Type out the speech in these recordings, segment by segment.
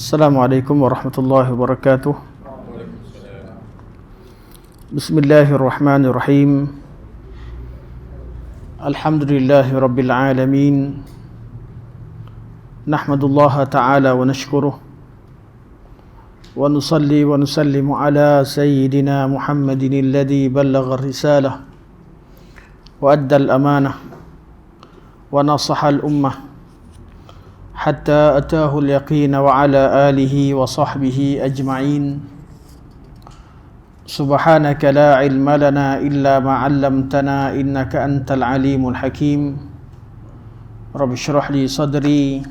Assalamualaikum warahmatullahi wabarakatuh. Bismillahirrahmanirrahim. Alhamdulillahi rabbil alamin. Nahmadullaha ta'ala wa nashkuruh. Wa nusalli wa nusallimu ala sayyidina Muhammadin alladhi ballagha ar-risalah wa adda al-amanah wa nasaha al-ummah حتى أتاه اليقين وعلى آله وصحبه أجمعين. سبحانك لا علم لنا إلا ما علمتنا إنك أنت العليم الحكيم. رب اشرح لي صدري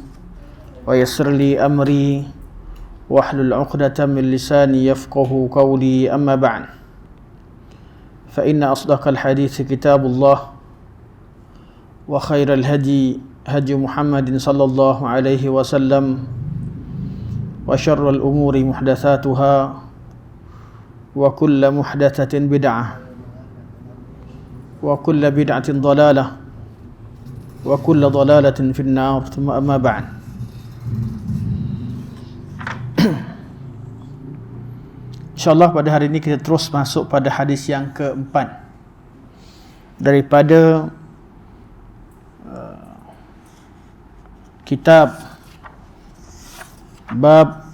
ويسر لي أمري واحلل عقدة من لساني يفقه قولي. أما بعد، فإن أصدق الحديث كتاب الله وخير الهدي هدي محمد صلى الله عليه وسلم وشر الأمور محدثاتها وكل محدثة بدعة وكل بدعة ضلالة وكل ضلالة في النار. ثم أما بعد. InsyaAllah pada hari ini kita terus masuk pada hadis yang keempat daripada kitab bab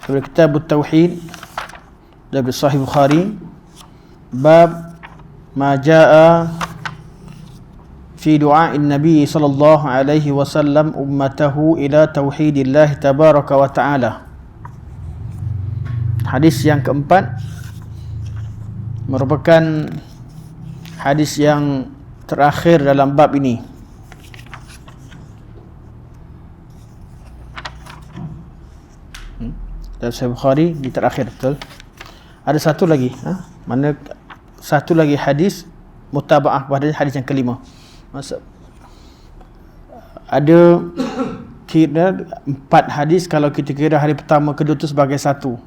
dari kitab Tauhid dari Sahih Bukhari, bab ma jaa fi du'a'in Nabi sallallahu alaihi wasallam ummatahu ila tauhidillah tabaraka wa ta'ala. Hadis yang keempat merupakan hadis yang terakhir dalam bab ini. Dalam Sahih Bukhari di terakhir, betul. Ada satu lagi, mana satu lagi hadis mutabaah pada hadis yang kelima. Ada kira 4 hadis kalau kita kira hari pertama kedua itu sebagai satu.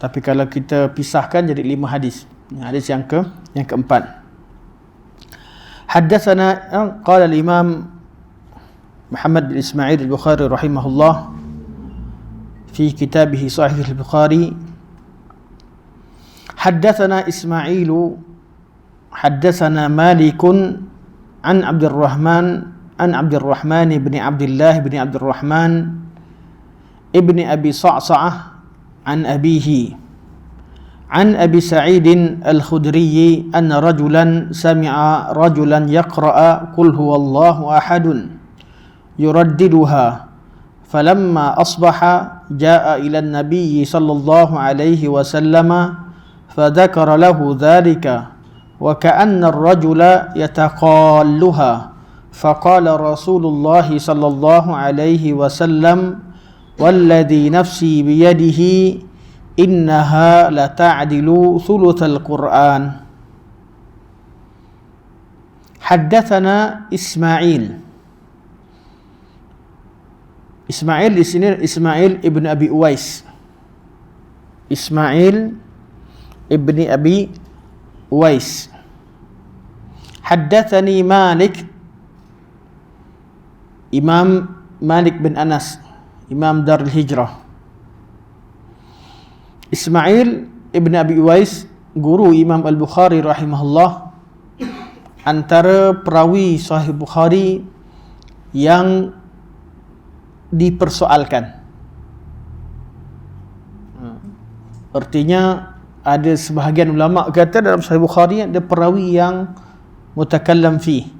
Tapi kalau kita pisahkan jadi 5 hadis. Hadis yang keempat. Haddatsana qala al-Imam Muhammad bin Ismail al-Bukhari rahimahullah في كتابه صحيح البخاري. حدثنا إسماعيل حدثنا مالك عن عبد الرحمن بن عبد الله بن عبد الرحمن ابن أبي صعصعة عن أبيه عن أبي سعيد الخدري أن رجلا سمع رجلا يقرأ قل هو الله أحد يرددها فلما أصبح جاء إلى النبي صلى الله عليه وسلم فذكر له ذلك وكأن الرجل يتقالها فقال رسول الله صلى الله عليه وسلم والذي نفسي بيده إنها لتعدل ثلث القرآن. حدثنا Ismail di sini Ismail ibn Abi Uwais. Ismail ibn Abi Uwais. Haddatsani Malik, Imam Malik bin Anas, Imam Darul Hijrah. Ismail ibn Abi Uwais guru Imam Al-Bukhari rahimahullah, antara perawi Sahih Bukhari yang dipersoalkan. Artinya ada sebahagian ulama kata dalam Sahih Bukhari ada perawi yang mutakallam fi,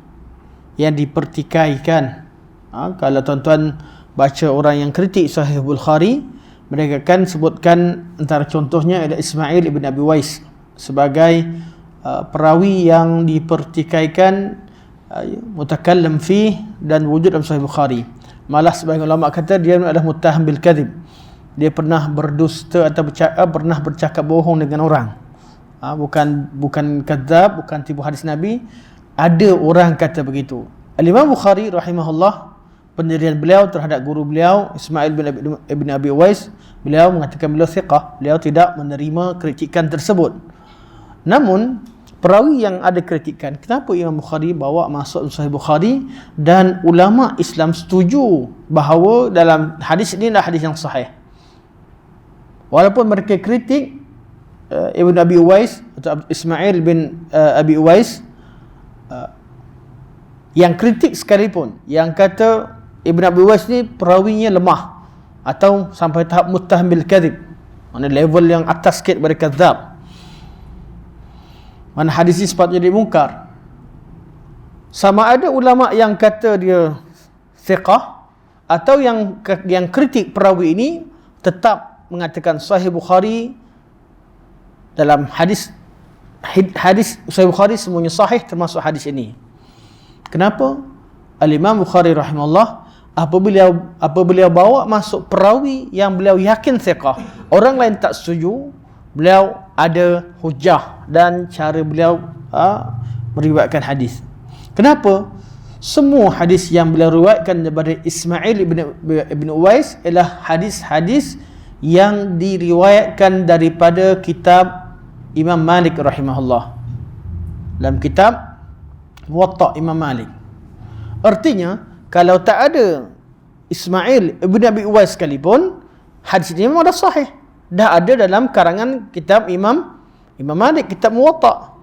yang dipertikaikan. Kalau tuan-tuan baca orang yang kritik Sahih Bukhari, mereka akan sebutkan antara contohnya ada Ismail ibn Abi Uwais sebagai perawi yang dipertikaikan, mutakallam fi dan wujud dalam Sahih Bukhari. Malah sebagian ulama kata dia adalah muttaham bil kadhib. Dia pernah berdusta atau pernah bercakap bohong dengan orang. Bukan kadzab, bukan tipu hadis Nabi. Ada orang kata begitu. Al-Imam Bukhari rahimahullah, pendirian beliau terhadap guru beliau Ismail ibn Abi Uwais, beliau mengatakan beliau thiqah, beliau tidak menerima kritikan tersebut. Namun perawi yang ada kritikan. Kenapa Imam Bukhari bawa masuk Sahih Bukhari, dan ulama Islam setuju bahawa dalam hadis ini adalah hadis yang sahih. Walaupun mereka kritik Ibn Abi Uwais atau Ismail bin Abi Uwais, yang kritik sekalipun, yang kata Ibn Abi Uwais ni perawinya lemah atau sampai tahap muttaham bil kadhib, mana level yang atas sikit daripada kadzab, mana hadis ini sepatutnya jadi mungkar. Sama ada ulama yang kata dia thiqah, atau yang kritik perawi ini tetap mengatakan Sahih Bukhari, dalam hadis Sahih Bukhari semuanya sahih termasuk hadis ini. Kenapa? Al-Imam Bukhari rahimahullah, apabila bawa masuk perawi yang beliau yakin thiqah, orang lain tak setuju, beliau ada hujah dan cara beliau meriwayatkan hadis. Kenapa? Semua hadis yang beliau riwayatkan daripada Ismail ibn Uwais ialah hadis-hadis yang diriwayatkan daripada kitab Imam Malik rahimahullah, dalam kitab Muwatta Imam Malik. Artinya kalau tak ada Ismail ibn Abi Uwais sekalipun, hadis ini memang dah sahih, dah ada dalam karangan kitab Imam Malik, kitab Muwatta.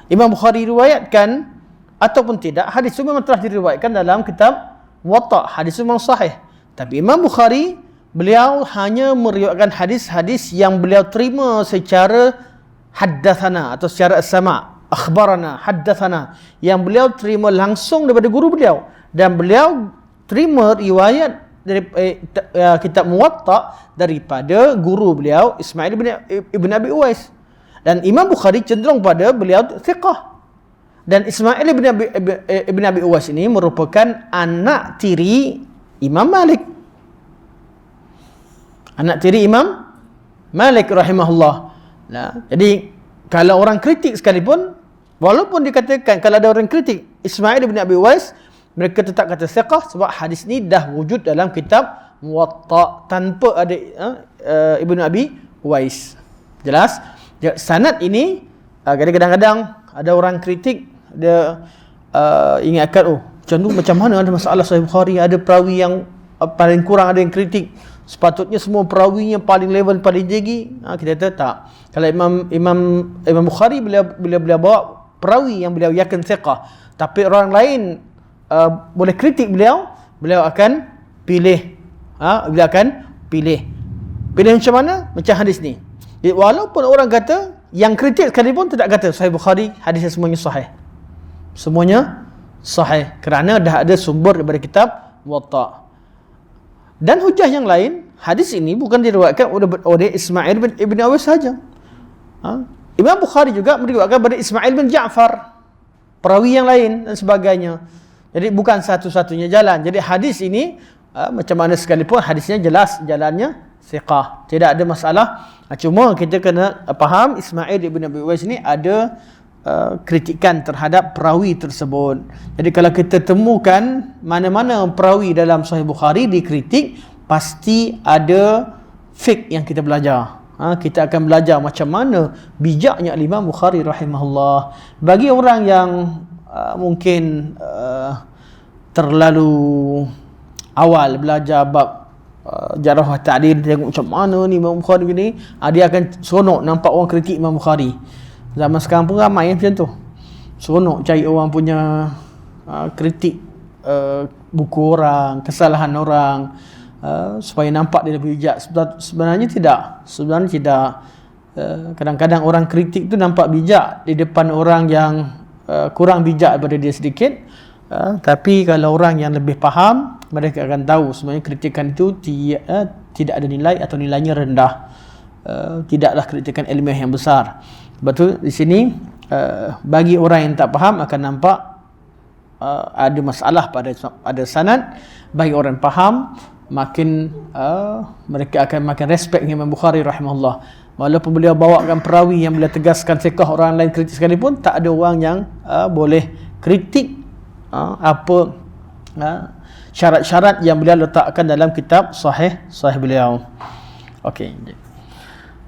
Imam Bukhari riwayatkan ataupun tidak, hadis itu memang telah diriwayatkan dalam kitab Muwatta, hadis itu memang sahih. Tapi Imam Bukhari, beliau hanya meriwayatkan hadis-hadis yang beliau terima secara haddatsana atau secara as-sama', akhbarana, haddatsana, yang beliau terima langsung daripada guru beliau, dan beliau terima riwayat dari kitab Muwatta daripada guru beliau Ismail ibn Abi Uwais. Dan Imam Bukhari cenderung pada beliau thiqah. Dan Ismail ibn Abi Uwais ini merupakan anak tiri Imam Malik, anak tiri Imam Malik rahimahullah. Nah, jadi kalau orang kritik sekalipun, walaupun dikatakan kalau ada orang kritik Ismail bin Abi Uwais, mereka tetap kata thiqah sebab hadis ni dah wujud dalam kitab Muwatta tanpa ada Ibn Abi Uwais. Jelas? Sanad ini kadang-kadang ada orang kritik, dia ingatkan, macam mana ada masalah Sahih Bukhari, ada perawi yang paling kurang, ada yang kritik, sepatutnya semua perawinya paling level, paling tinggi. Kita kata tak. Kalau Imam Bukhari, beliau bawa perawi yang beliau yakin thiqah, tapi orang lain boleh kritik beliau akan pilih. Beliau akan pilih macam mana? Macam hadis ni. Jadi, walaupun orang kata, yang kritik sekalipun tidak kata Sahih Bukhari hadisnya semuanya sahih. Semuanya sahih kerana dah ada sumber daripada kitab Muwatta. Dan hujah yang lain, hadis ini bukan diriwayatkan oleh Ismail ibn Uwais saja. Imam Bukhari juga meriwayatkan daripada Ismail bin Ja'far, perawi yang lain dan sebagainya. Jadi bukan satu-satunya jalan. Jadi hadis ini macam mana sekalipun hadisnya jelas jalannya thiqah, tidak ada masalah. Cuma kita kena faham Ismail ibn Abi Uwais ini ada kritikan terhadap perawi tersebut. Jadi kalau kita temukan mana-mana perawi dalam Sahih Bukhari dikritik, pasti ada fiqh yang kita belajar. Kita akan belajar macam mana bijaknya Imam Bukhari rahimahullah. Bagi orang yang mungkin terlalu awal belajar bab jarah wa ta'dil, tengok macam mana ni Imam Bukhari ni, dia akan seronok nampak orang kritik Imam Bukhari. Zaman sekarang pun ramai macam tu, seronok cari orang punya kritik buku orang, kesalahan orang, supaya nampak dia lebih bijak. Sebenarnya tidak. Kadang-kadang orang kritik tu nampak bijak di depan orang yang kurang bijak daripada dia sedikit, tapi kalau orang yang lebih faham, mereka akan tahu sebenarnya kritikan itu tidak ada nilai atau nilainya rendah. Tidaklah kritikan ilmiah yang besar. Sebab tu di sini bagi orang yang tak faham akan nampak ada masalah pada sanad. Bagi orang yang faham, makin mereka akan makin respect Imam Bukhari rahimahullah. Walaupun beliau bawakan perawi yang beliau tegaskan thiqah, orang lain kritik sekalipun, tak ada orang yang boleh kritik syarat-syarat yang beliau letakkan dalam kitab sahih beliau. Okey.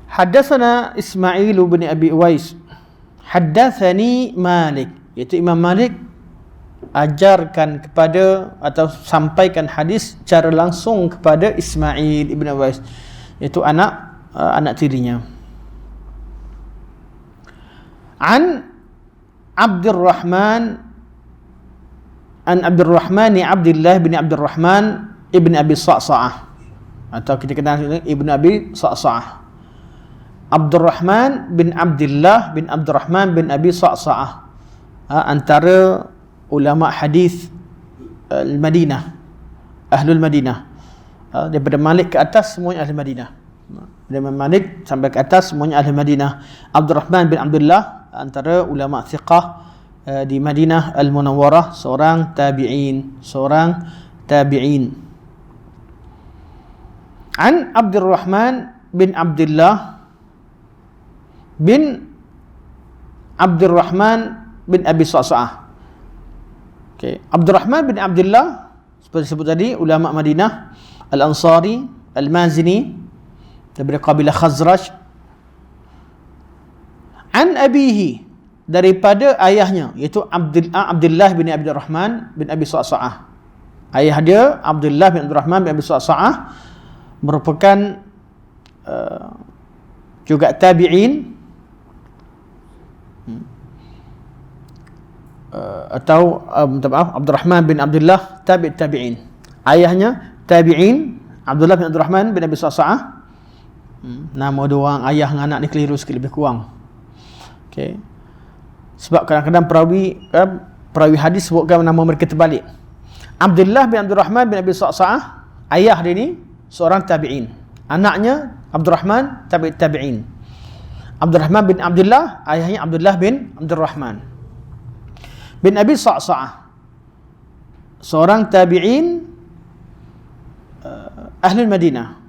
Haddatsana Ismail bin Abi Uwais. haddatsani Malik, iaitu Imam Malik ajarkan kepada atau sampaikan hadis secara langsung kepada Ismail ibn Uwais, iaitu anak tirinya. An Abdurrahman Abdullah bin Abdurrahman ibn Abi Sa'sa'ah, atau kita kenal Ibn Abi Sa'sa'ah. Abdurrahman bin Abdullah bin Abdurrahman bin Abi Sa'sa'ah, antara ulama hadis Madinah, Ahlul Madinah. Daripada Malik ke atas semuanya Ahli Madinah. Daripada Malik sampai ke atas semuanya Ahli Madinah. Abdurrahman bin Abdullah antara ulama thiqah di Madinah Al-Munawwarah, seorang tabi'in. An Abdurrahman bin Abdullah bin Abdurrahman bin Abi Sa'sa'ah. Okay. Abdurrahman bin Abdullah seperti disebut tadi, ulama Madinah, Al-Ansari, Al-Mazini, daripada kabilah Khazraj. An abihi, daripada ayahnya, iaitu Abdullah bin Abdurrahman bin Abi Sa'sa'ah. Ayah dia Abdullah bin Abdurrahman bin Abi Sa'sa'ah merupakan juga tabi'in, atau Abdurrahman bin Abdullah tabi'in. Ayahnya tabi'in, Abdullah bin Abdurrahman bin Abi Sa'sa'ah. Nama dua orang ayah dengan anak ni keliru sikit, lebih kurang. Okay. Sebab kadang-kadang perawi hadis sebutkan nama mereka terbalik. Abdullah bin Abdurrahman bin Abi Sa'sa'ah, ayah dia ni seorang tabi'in, anaknya Abdurrahman tabi'in. Abdurrahman bin Abdullah, ayahnya Abdullah bin Abdurrahman bin Abi Sa'sa'ah, seorang tabi'in Ahlul Madinah.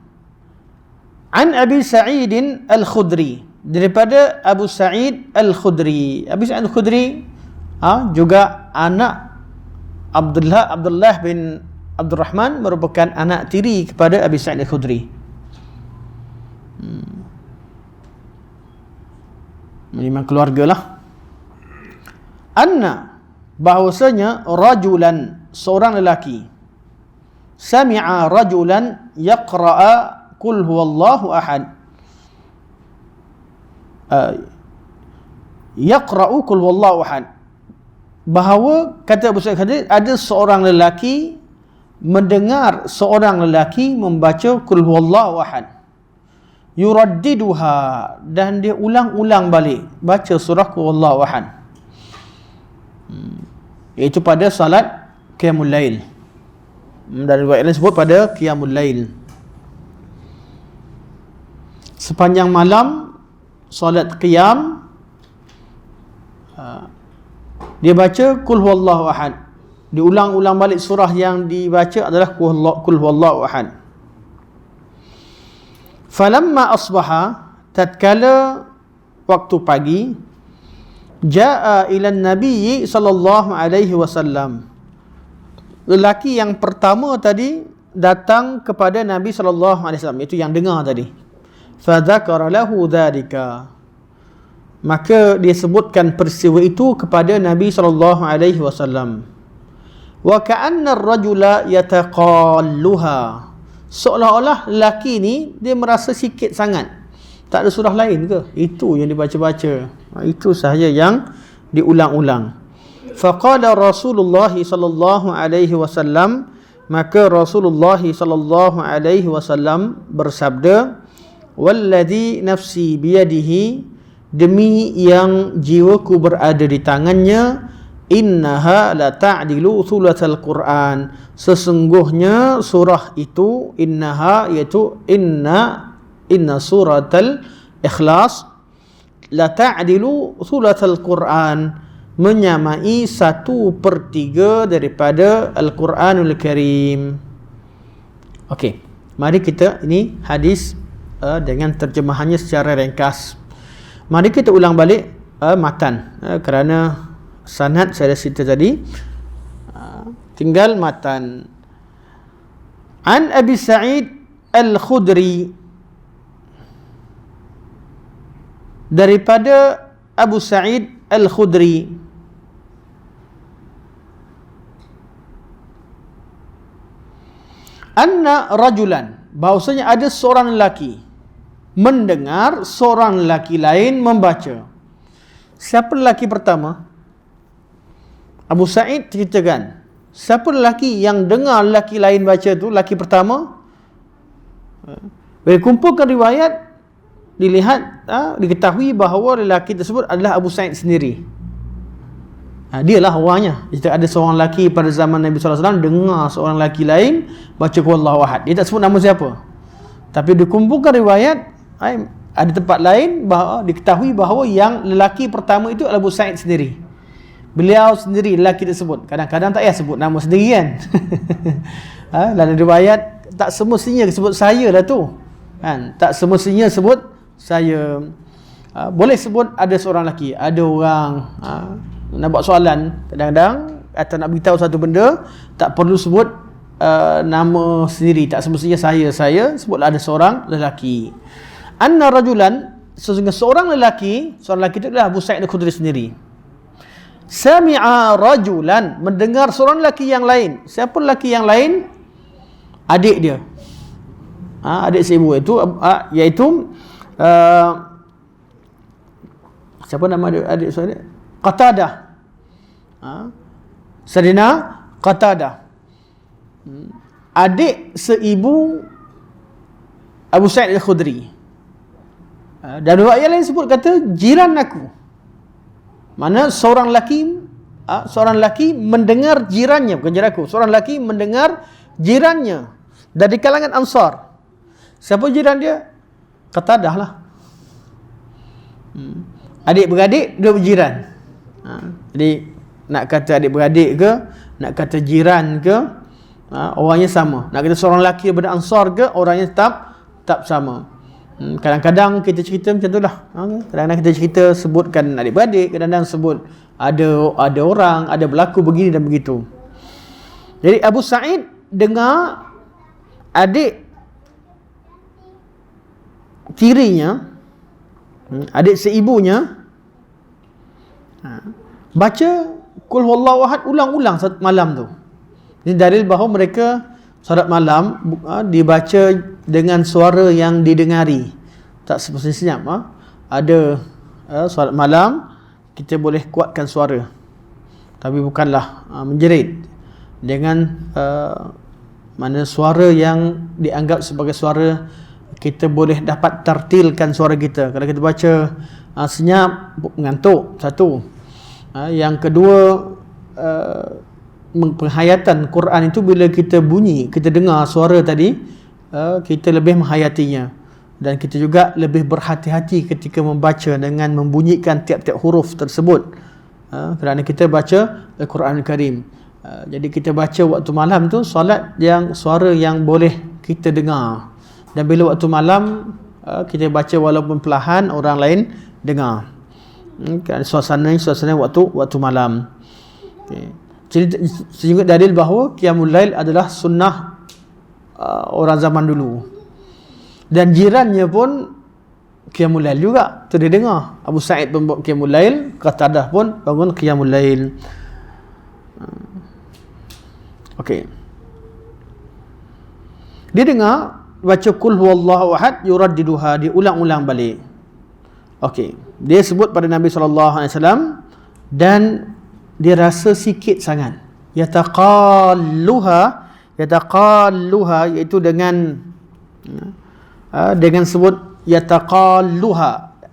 An Abi Sa'id Al-Khudri, daripada Abu Sa'id Al-Khudri. Abu Sa'id Al-Khudri juga anak Abdullah bin Abdurrahman, merupakan anak tiri kepada Abi Sa'id Al-Khudri. Memang keluarga lah. Anna, bahawasanya, rajulan, seorang lelaki, sami'a rajulan yaqra'a qul huwallahu ahad, yaqra'u qul huwallahu ahad, bahawa, kata Abu Sa'id Al-Khudri, ada seorang lelaki mendengar seorang lelaki membaca qul huwallahu ahad, yuraddiduha, dan dia ulang-ulang balik baca surah qul huwallahu ahad, iaitu pada salat qiyamul lail. Dan riwayat lain sebut pada qiyamul lail. Sepanjang malam salat qiyam, dia baca qul huwallahu ahad, diulang-ulang balik surah yang dibaca adalah qul huwallahu ahad. Falamma asbaha, tatkala waktu pagi, jaa ila Nabi sallallahu alaihi wasallam, lelaki yang pertama tadi datang kepada Nabi sallallahu alaihi wasallam, iaitu yang dengar tadi. Fadzakara lahu dzalika, maka dia sebutkan peristiwa itu kepada Nabi sallallahu alaihi wasallam. Wa ka'anna ar-rajula yataqalluha, seolah-olah lelaki ni dia merasa sikit sangat, tak ada surah lain ke, itu yang dibaca-baca, itu sahaja yang diulang-ulang. Faqala Rasulullah sallallahu alaihi wasallam, maka Rasulullah sallallahu alaihi wasallam bersabda, walladhi nafsi biyadihi, demi yang jiwaku berada di tangannya, innaha la ta'dilu thulatsal Qur'an, sesungguhnya surah itu, innaha iaitu inna suratal Ikhlas, la ta'dilu thulatsal Qur'an, menyamai 1/3 daripada Al-Quranul Karim. Okey, mari kita, ini hadis dengan terjemahannya secara ringkas. Mari kita ulang balik matan, kerana sanad saya dah cerita tadi, tinggal matan. An Abi Sa'id Al-Khudri, daripada Abu Sa'id Al-Khudri. Anna rajulan, bahawasanya ada seorang lelaki mendengar seorang lelaki lain membaca. Siapa lelaki pertama? Abu Sa'id ceritakan, siapa lelaki yang dengar lelaki lain baca tu, lelaki pertama. Bila kumpulkan riwayat, dilihat, diketahui bahawa lelaki tersebut adalah Abu Sa'id sendiri. Dialah orangnya. Jika ada seorang lelaki pada zaman Nabi SAW dengar seorang lelaki lain baca Qul Huwallahu Ahad, dia tak sebut nama siapa, tapi dikumpulkan riwayat, ada tempat lain bahawa diketahui bahawa yang lelaki pertama itu adalah Abu Sa'id sendiri. Beliau sendiri lelaki tersebut. Kadang-kadang tak payah sebut nama sendiri kan. Dalam riwayat tak semestinya sebut saya lah tu kan, tak semestinya sebut saya. Boleh sebut ada seorang lelaki, ada orang nak buat soalan kadang-kadang atau nak beritahu satu benda, tak perlu sebut nama sendiri, tak semestinya saya, sebutlah ada seorang lelaki. Anna rajulan, sesungguhnya seorang lelaki itu adalah Abu Sa'id Al-Khudri sendiri. Sami'a rajulan, mendengar seorang lelaki yang lain. Siapa lelaki yang lain? Adik dia, adik seibu itu, iaitu siapa nama adik saudara? Qatadah. Sayyidina Qatadah, adik seibu Abu Sa'id Al-Khudri. Dan riwayat lain sebut kata jiran aku. Mana seorang lelaki mendengar jirannya, bukan jiran aku, seorang lelaki mendengar jirannya dari kalangan Ansar. Siapa jiran dia? Qatadah lah. Adik-beradik dua berjiran. Jadi nak kata adik-beradik ke, nak kata jiran ke, orangnya sama. Nak kata seorang lelaki daripada Ansar ke, orangnya tetap sama. Kadang-kadang kita cerita macam tu lah. Kadang-kadang kita cerita sebutkan adik-beradik, kadang-kadang sebut ada orang, ada berlaku begini dan begitu. Jadi Abu Sa'id dengar adik tirinya, adik seibunya, baca Qul Huwallahu Ahad ulang-ulang satu malam tu. Ini dalil bahawa mereka solat malam dibaca dengan suara yang didengari, tak seperti senyap. Ada solat malam kita boleh kuatkan suara, tapi bukanlah menjerit dengan mana suara yang dianggap sebagai suara kita boleh dapat tartilkan suara kita. Kalau kita baca senyap, mengantuk, satu. Yang kedua, penghayatan Quran itu bila kita bunyi, kita dengar suara tadi, kita lebih menghayatinya, dan kita juga lebih berhati-hati ketika membaca dengan membunyikan tiap-tiap huruf tersebut, kerana kita baca Al-Quran Al-Karim. Jadi kita baca waktu malam tu solat yang suara yang boleh kita dengar, dan bila waktu malam kita baca walaupun perlahan orang lain dengar. Suasana waktu malam. Jadi sehingga dalil bahawa Qiyamul Lail adalah sunnah orang zaman dulu. Dan jirannya pun Qiyamul Lail juga, tu dia dengar. Abu Sa'id pun buat Qiyamul Lail, Qatadah pun bangun Qiyamul Lail. Okey. Dia dengar baca Qul Huwallahu Ahad yuraddiduha, dia ulang-ulang balik. Okey. Dia sebut pada Nabi SAW dan dia rasa sikit sangat. Yataqalluha, iaitu dengan sebut yataqalluha,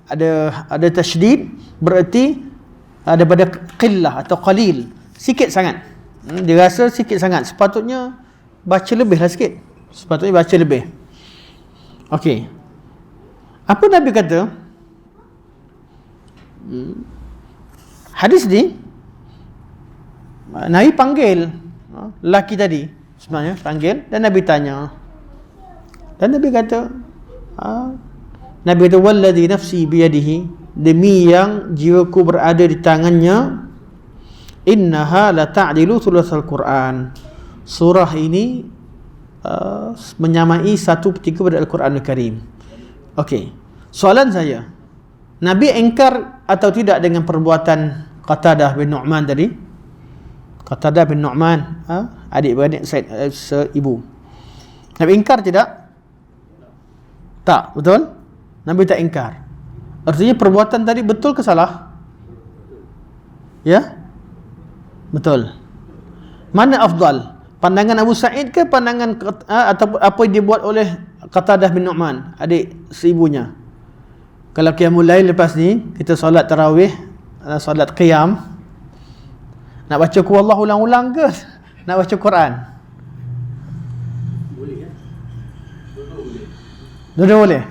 ada tasydid, berarti daripada qillah atau qalil, sikit sangat. Dia rasa sikit sangat, sepatutnya baca lebihlah sikit, sepatutnya baca lebih. Okey, apa Nabi kata? Hadis ni Nabi panggil lelaki tadi, sebenarnya panggil, dan Nabi tanya, dan Nabi kata, walladhi nafsi biyadihi, demi yang jiwaku berada di tangannya, innaha la ta'dilu thulutsal Quran, surah ini menyamai 1/3 pada Al-Quran Al-Karim. Okey, soalan saya, Nabi engkar atau tidak dengan perbuatan Qatadah bin Nu'man tadi? Qatadah bin Nu'man, adik-beradik seibu. Nabi ingkar tidak? Tak, betul? Nabi tak ingkar. Artinya perbuatan tadi betul ke salah? Ya? Betul. Mana afdal? Pandangan Abu Sa'id ke pandangan atau apa yang dibuat oleh Qatadah bin Nu'man, adik seibunya? Kalau qiyamul lail lepas ni, kita solat tarawih, solat qiyam, nak baca Qul ulang-ulang ke nak baca Quran? Boleh ya? Dua-dua boleh.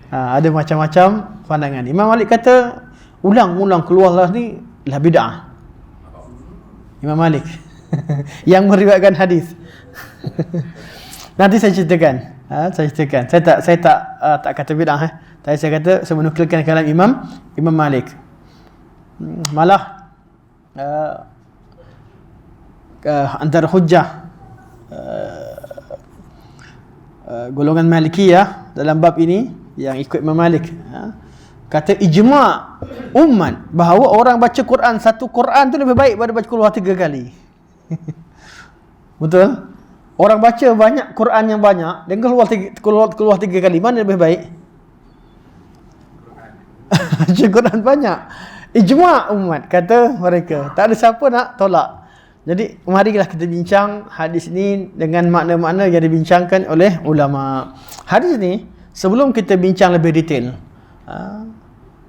Ada macam-macam pandangan. Imam Malik kata ulang-ulang keluarlah ni lah bid'ah. Imam Malik yang meriwayatkan hadis. Nanti saya ceritakan. Saya tak kata bid'ah. Tapi saya kata saya menukilkan kalam Imam Malik. Malah antara hujjah golongan Malikiyah dalam bab ini yang ikut Imam Malik, kata ijma' umat bahawa orang baca Quran, satu Quran tu lebih baik daripada baca keluar 3 kali. Betul? Orang baca banyak Quran yang banyak dan keluar 3 kali, mana lebih baik? Baca Quran banyak. Ijma' umat, kata mereka. Tak ada siapa nak tolak. Jadi marilah kita bincang hadis ni dengan makna-makna yang dibincangkan oleh ulama. Hadis ni sebelum kita bincang lebih detail,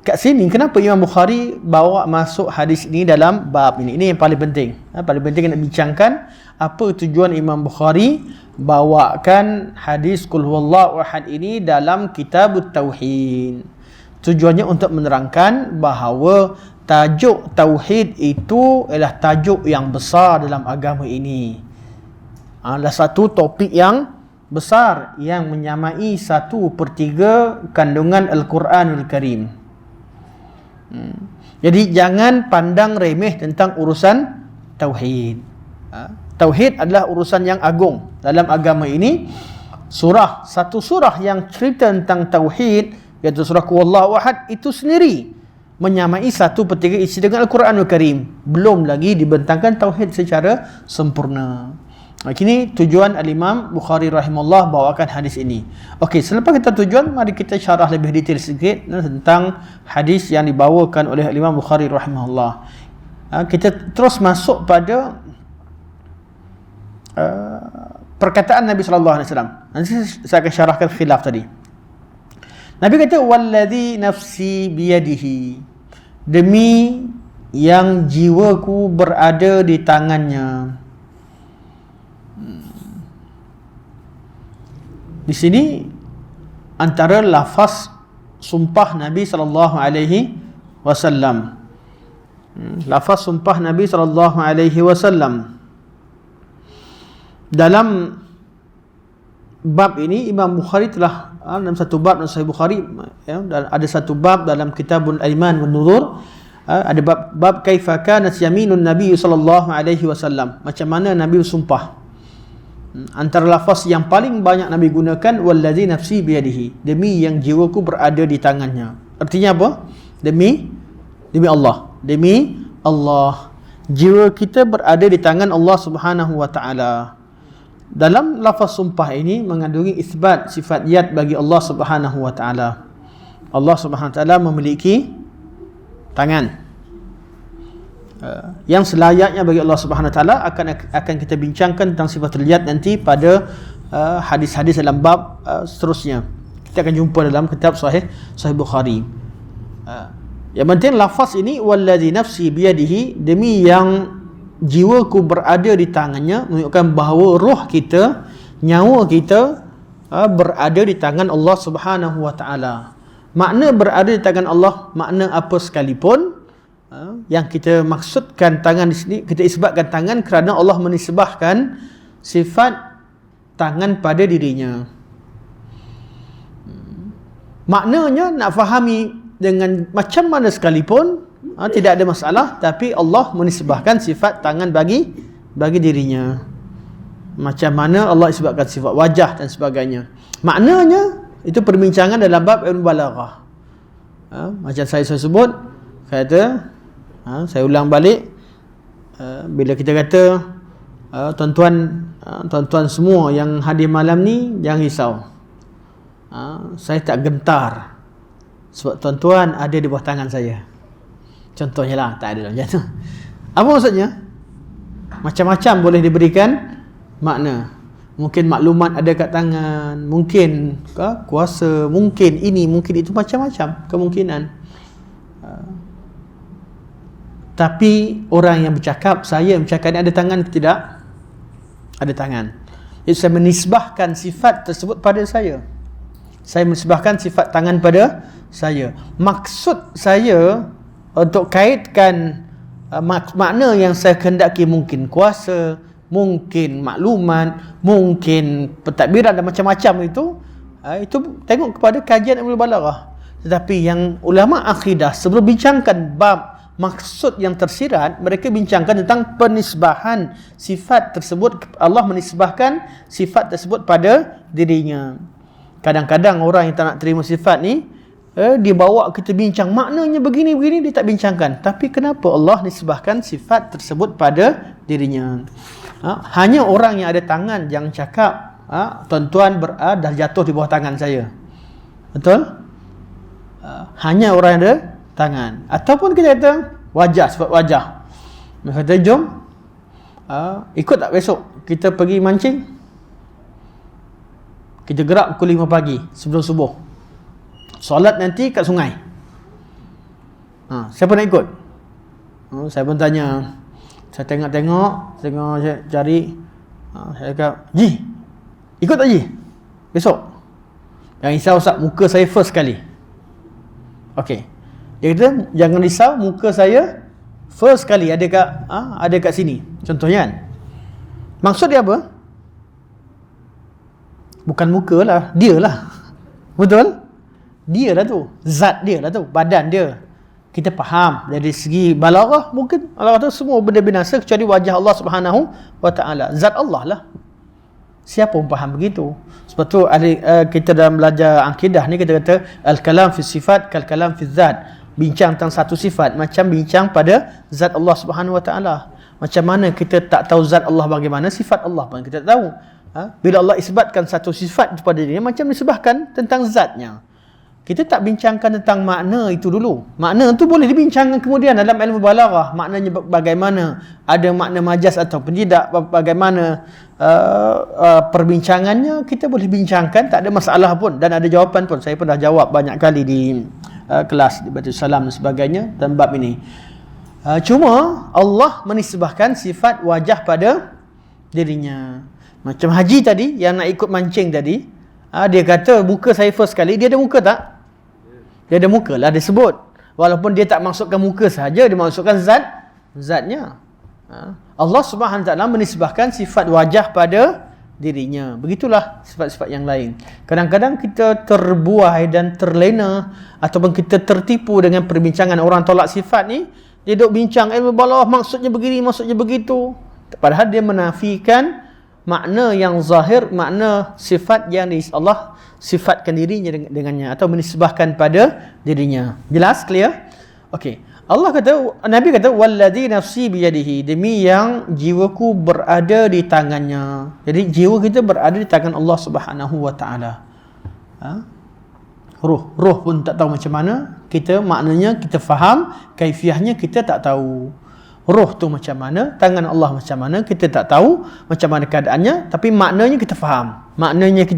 kat sini kenapa Imam Bukhari bawa masuk hadis ini dalam bab ini? Ini yang paling penting. Paling penting nak bincangkan apa tujuan Imam Bukhari bawakan hadis Qul huwallahu ahad ini dalam Kitabut Tauhid. Tujuannya untuk menerangkan bahawa tajuk tauhid itu adalah tajuk yang besar dalam agama ini. Adalah satu topik yang besar yang menyamai 1/3 kandungan Al-Quranul Karim. Jadi jangan pandang remeh tentang urusan tauhid. Tauhid adalah urusan yang agung dalam agama ini. Satu surah yang cerita tentang tauhid, iaitu surah Qul Ahad, itu sendiri menyamai 1/3 isi dengan Al-Quranul Karim. Belum lagi dibentangkan tauhid secara sempurna. Kini tujuan Al-Imam Bukhari rahimahullah bawakan hadis ini. Okey, selepas kita tujuan, mari kita syarah lebih detail sikit tentang hadis yang dibawakan oleh Al-Imam Bukhari rahimahullah. Kita terus masuk pada perkataan Nabi sallallahu alaihi wasallam. Nanti saya akan syarahkan khilaf tadi. Nabi kata wallazi nafsi biyadihi, demi yang jiwaku berada di tangannya. Di sini antara lafaz sumpah Nabi sallallahu alaihi wasallam. Lafaz sumpah Nabi sallallahu alaihi wasallam. Dalam bab ini Imam Bukhari telah dalam satu bab dalam Sahih Bukhari, ada satu bab dalam Kitabul Aiman wan Nuzur, ada bab kaifa kanat yaminun Nabi sallallahu alaihi wasallam, macam mana Nabi bersumpah. Antara lafaz yang paling banyak Nabi gunakan wallazi nafsi biyadihi, demi yang jiwaku berada di tangannya. Artinya apa? Demi Allah. Demi Allah. Jiwa kita berada di tangan Allah Subhanahu wa taala. Dalam lafaz sumpah ini mengandungi isbat sifat yad bagi Allah Subhanahu wa taala. Allah Subhanahu wa taala memiliki tangan. Yang selayaknya bagi Allah Subhanahu wa taala akan kita bincangkan tentang sifatul yad nanti pada hadis-hadis dalam bab seterusnya. Kita akan jumpa dalam kitab Sahih Bukhari. Yang penting lafaz ini wallazi nafsi biyadihi, demi yang jiwaku berada di tangannya, menunjukkan bahawa roh kita, nyawa kita berada di tangan Allah Subhanahu wa taala. Makna berada di tangan Allah, makna apa sekalipun, yang kita maksudkan tangan di sini, kita isbatkan tangan kerana Allah menisbahkan sifat tangan pada dirinya. Maknanya nak fahami dengan macam mana sekalipun, tidak ada masalah, tapi Allah menisbahkan sifat tangan bagi dirinya. Macam mana Allah isbatkan sifat wajah dan sebagainya. Maknanya itu perbincangan dalam bab Ibn Balaghah. Macam saya sebut, kata saya ulang balik, bila kita kata tuan-tuan semua yang hadir malam ni jangan risau, saya tak gentar sebab tuan-tuan ada di bawah tangan saya. Contohnya lah, tak ada macam tu. Apa maksudnya? Macam-macam boleh diberikan makna. Mungkin maklumat ada kat tangan, mungkin kuasa, mungkin ini, mungkin itu, macam-macam kemungkinan. Tapi orang yang bercakap, saya bercakap ni ada tangan ke tidak? Ada tangan. Jadi saya menisbahkan sifat tersebut pada saya. Saya menisbahkan sifat tangan pada saya. Maksud saya untuk kaitkan makna yang saya kehendaki, mungkin kuasa, mungkin maklumat, mungkin pentadbiran dan macam-macam itu tengok kepada kajian ilmu balaghah. Tetapi yang ulama akidah sebelum bincangkan bab maksud yang tersirat, mereka bincangkan tentang penisbahan sifat tersebut. Allah menisbahkan sifat tersebut pada dirinya. Kadang-kadang orang yang tak nak terima sifat ni, dia bawa kita bincang maknanya begini-begini, dia tak bincangkan. Tapi kenapa Allah nisbahkan sifat tersebut pada dirinya? Hanya orang yang ada tangan yang cakap, tuan-tuan dah jatuh di bawah tangan saya. Betul? Hanya orang yang ada tangan. Ataupun kita kata wajah, sifat wajah. Mereka kata jom ikut tak besok kita pergi mancing, kita gerak pukul 5 pagi sebelum subuh, solat nanti kat sungai. Siapa nak ikut? Saya pun tanya, saya tengok saya cari, saya kata, Ji, ikut tak Ji? Besok? Jangan risau Ustaz, muka saya first kali. Okey. Dia kata, jangan risau, muka saya first kali ada kat sini. Contohnya kan. Maksud dia apa? Bukan muka lah, dia lah. Betul? Dia lah tu. Zat dia lah tu. Badan dia. Kita faham. Dari segi balaghah, mungkin Allah kata semua benda binasa kecuali wajah Allah Subhanahu wa ta'ala. Zat Allah lah. Siapa pun faham begitu. Sebab tu kita dalam belajar akidah ni kita kata al-kalam fi sifat kal-kalam fi zat. Bincang tentang satu sifat macam bincang pada zat Allah Subhanahu wa ta'ala. Macam mana kita tak tahu zat Allah bagaimana, sifat Allah pun kita tak tahu. Bila Allah isbatkan satu sifat kepada dirinya, macam disebahkan tentang zatnya. Kita tak bincangkan tentang makna itu dulu. Makna itu boleh dibincangkan kemudian dalam ilmu balaghah. Maknanya bagaimana, ada makna majaz ataupun tidak, bagaimana perbincangannya, kita boleh bincangkan, tak ada masalah pun. Dan ada jawapan pun. Saya pun dah jawab banyak kali di kelas di Baitul Salam dan sebagainya dan bab ini. Cuma Allah menisbahkan sifat wajah pada dirinya. Macam Haji tadi yang nak ikut mancing tadi, dia kata muka saya first kali. Dia ada muka tak? Dia ada muka lah dia sebut. Walaupun dia tak maksudkan muka saja, dia maksudkan zatnya. Allah Subhanahu Wa Taala menisbahkan sifat wajah pada dirinya. Begitulah sifat-sifat yang lain. Kadang-kadang kita terbuai dan terlena ataupun kita tertipu dengan perbincangan orang tolak sifat ni. Dia duk bincang ilmu balaghah maksudnya begini, maksudnya begitu. Padahal dia menafikan makna yang zahir, makna sifat yang Allah sifatkan dirinya dengannya atau menisbahkan pada dirinya. Jelas? Clear? Okey. Allah kata, Nabi kata, walladzi nafsi biyadihi, demi yang jiwaku berada di tangannya. Jadi jiwa kita berada di tangan Allah Subhanahu wa taala. Roh pun tak tahu macam mana, kita maknanya kita faham, kaifiahnya kita tak tahu. Roh tu macam mana, tangan Allah macam mana, kita tak tahu macam mana keadaannya, tapi maknanya kita faham. Maknanya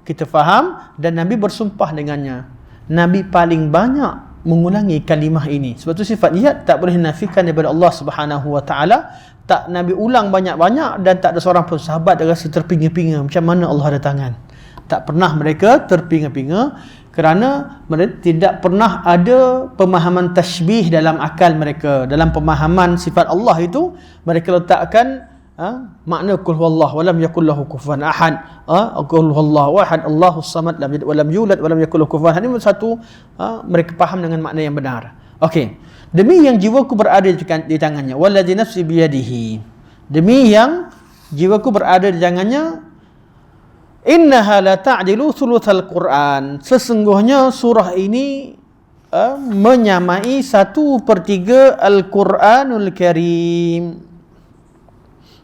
kita faham dan Nabi bersumpah dengannya. Nabi paling banyak mengulangi kalimah ini. Sebab tu sifat zat tak boleh nafikan daripada Allah Subhanahu wa taala. Tak Nabi ulang banyak-banyak dan tak ada seorang pun sahabat yang rasa terpinga-pinga macam mana Allah ada tangan. Tak pernah mereka terpinga-pinga kerana mereka tidak pernah ada pemahaman tashbih dalam akal mereka. Dalam pemahaman sifat Allah itu mereka letakkan makna qul huwallahu wa lam yakul lahu kufuwan ahad. Qul huwallahu ahad, Allahus samad, lam yalid wa lam yulad wa lam yakul lahu kufuwan ahad. Ini satu mereka faham dengan makna yang benar. Okey. Demi yang jiwaku berada di tangannya, wallazi nafsi biyadihi. Demi yang jiwaku berada di tangannya, innaha la ta'dilu thulutsal Quran. Sesungguhnya surah ini menyamai 1/3 Al-Quranul Karim.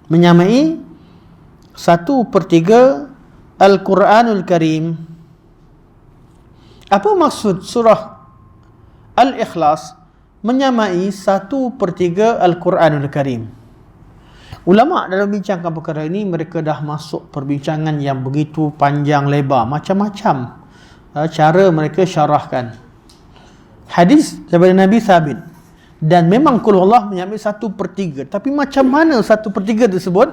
Menyamai 1/3 Al-Quranul Karim. Apa maksud surah Al-Ikhlas menyamai 1/3 Al-Quranul Karim? Ulama dalam bincangkan perkara ini, mereka dah masuk perbincangan yang begitu panjang lebar, macam-macam cara mereka syarahkan. Hadis daripada Nabi sabit, dan memang Qul Huwallah menyamai 1/3, tapi macam mana 1/3 tersebut,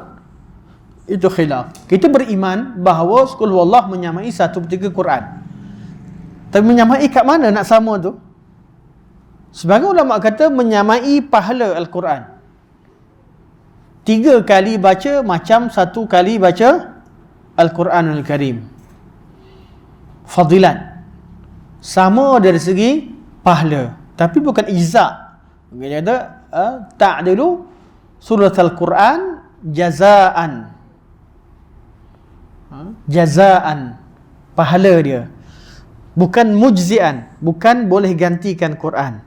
itu khilaf. Kita beriman bahawa Qul Huwallah menyamai 1/3 Quran, tapi menyamai kat mana nak sama tu? Sebagai ulama kata menyamai pahala Al-Quran. 3 kali baca macam 1 kali baca Al-Quranul Karim. Fadilat sama dari segi pahala, tapi bukan ijza'. Dia kata ta'dilu surah Al-Quran jazaan. Jazaan, pahala dia, bukan mujzi'an, bukan boleh gantikan Quran.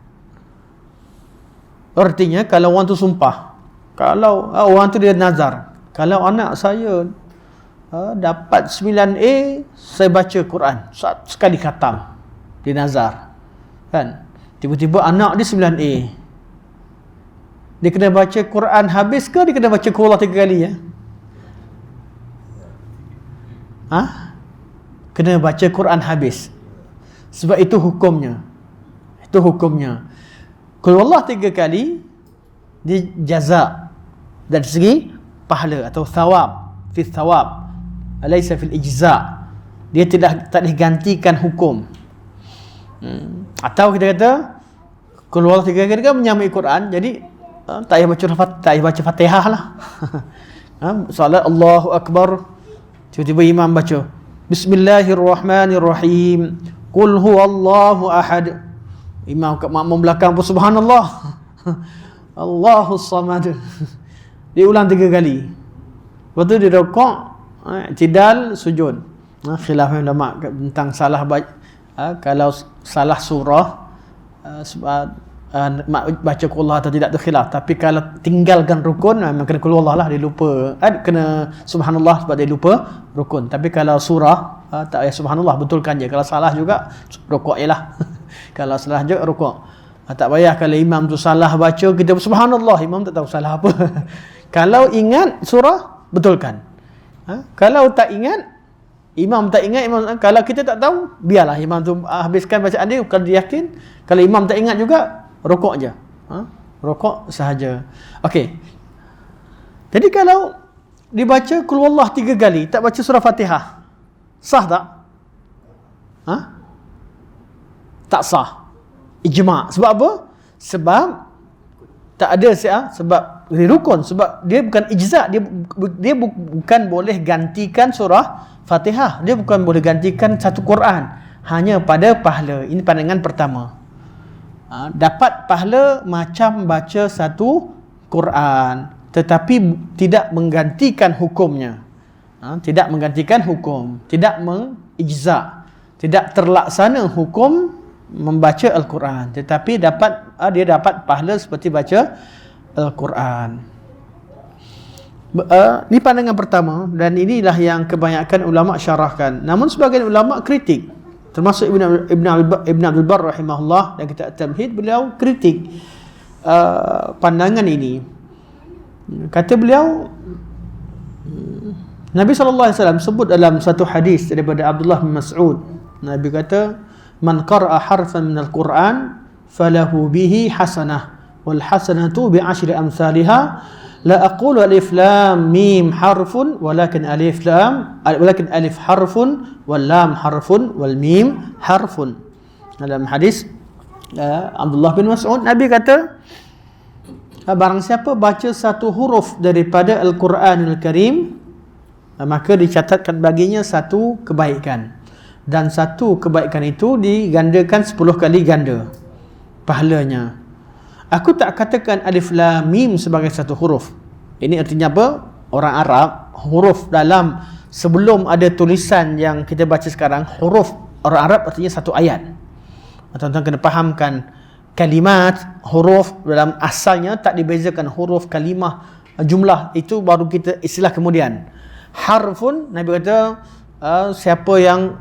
Artinya kalau orang tu sumpah, kalau orang tu dia nazar, kalau anak saya dapat 9A, saya baca Quran sekali khatam, dia nazar kan. Tiba-tiba anak dia 9A, dia kena baca Quran habis ke dia kena baca Qul Huwallah 3 kali ya? Kena baca Quran habis. Sebab itu hukumnya. Itu hukumnya. Qul Huwallah 3 kali dia jaza dari segi pahala atau thawab, fi thawab, alaysa fil ijza'. Dia tak digantikan hukum. Atau kita kata Qul Huwallah 3 kali kan menyamai Quran, jadi tak payah baca Fatihah lah. Solat Allahu Akbar, tiba-tiba imam baca Bismillahirrahmanirrahim, Qul huwallahu ahad, imam kat makmum belakang pun subhanallah, Allahus samad, dia ulang 3 kali. Lepas tu dia rukuk, i'tidal, sujud. Khilaf ulama tentang salah kalau salah surah baca Qul Huwallah atau tidak, tu khilaf. Tapi kalau tinggalkan rukun, memang kena Qul Huwallah lah, dia lupa. Kena subhanallah sebab dia lupa rukun. Tapi kalau surah tak payah subhanallah, betulkan je. Kalau salah juga rukuk je lah. Kalau salah je rukuk. Tak payah kalau imam tu salah baca, kita subhanallah, imam tak tahu salah apa. Kalau ingat surah, betulkan. Kalau tak ingat, imam tak ingat, kalau kita tak tahu, biarlah imam tu habiskan bacaan dia. Kalau dia yakin, kalau imam tak ingat juga, rukuk je. Rukuk sahaja. Okey. Jadi kalau dibaca Qul Huwallah 3 kali, tak baca surah Fatihah, sah tak? Tak sah. Ijma'. Sebab apa? Sebab tak ada sebab dia rukun, sebab dia bukan ijza', dia bukan boleh gantikan surah Fatihah, dia bukan boleh gantikan satu Quran, hanya pada pahala. Ini pandangan pertama. Dapat pahala macam baca satu Quran, tetapi tidak menggantikan hukumnya. Tidak menggantikan hukum, tidak mengijza', tidak terlaksana hukum membaca Al-Quran, tetapi dia dapat pahala seperti baca Al-Quran. Ini pandangan pertama, dan inilah yang kebanyakan ulama syarahkan. Namun sebagian ulama kritik, termasuk Ibn Abdul Bar rahimahullah, dan kita Tamhid, beliau kritik pandangan ini. Kata beliau, Nabi SAW sebut dalam satu hadis daripada Abdullah bin Mas'ud, Nabi kata, man qara'a harfan minal Qur'an falahu bihi hasanah wal hasanatu bi 10 amsalha, la aqulu alif lam mim harfun walakin alif harfun wal lam harfun wal mim harfun. Dalam hadis Abdullah bin Mas'ud, Nabi kata, barang siapa baca satu huruf daripada Al-Quranul Karim, maka dicatatkan baginya satu kebaikan, dan satu kebaikan itu digandakan 10 kali ganda pahalanya. Aku tak katakan alif lam mim sebagai satu huruf. Ini artinya apa? Orang Arab, huruf dalam sebelum ada tulisan yang kita baca sekarang, huruf orang Arab artinya satu ayat. Tuan-tuan kena fahamkan kalimat, huruf dalam asalnya tak dibezakan huruf, kalimah, jumlah. Itu baru kita istilah kemudian. Harfun, Nabi kata siapa yang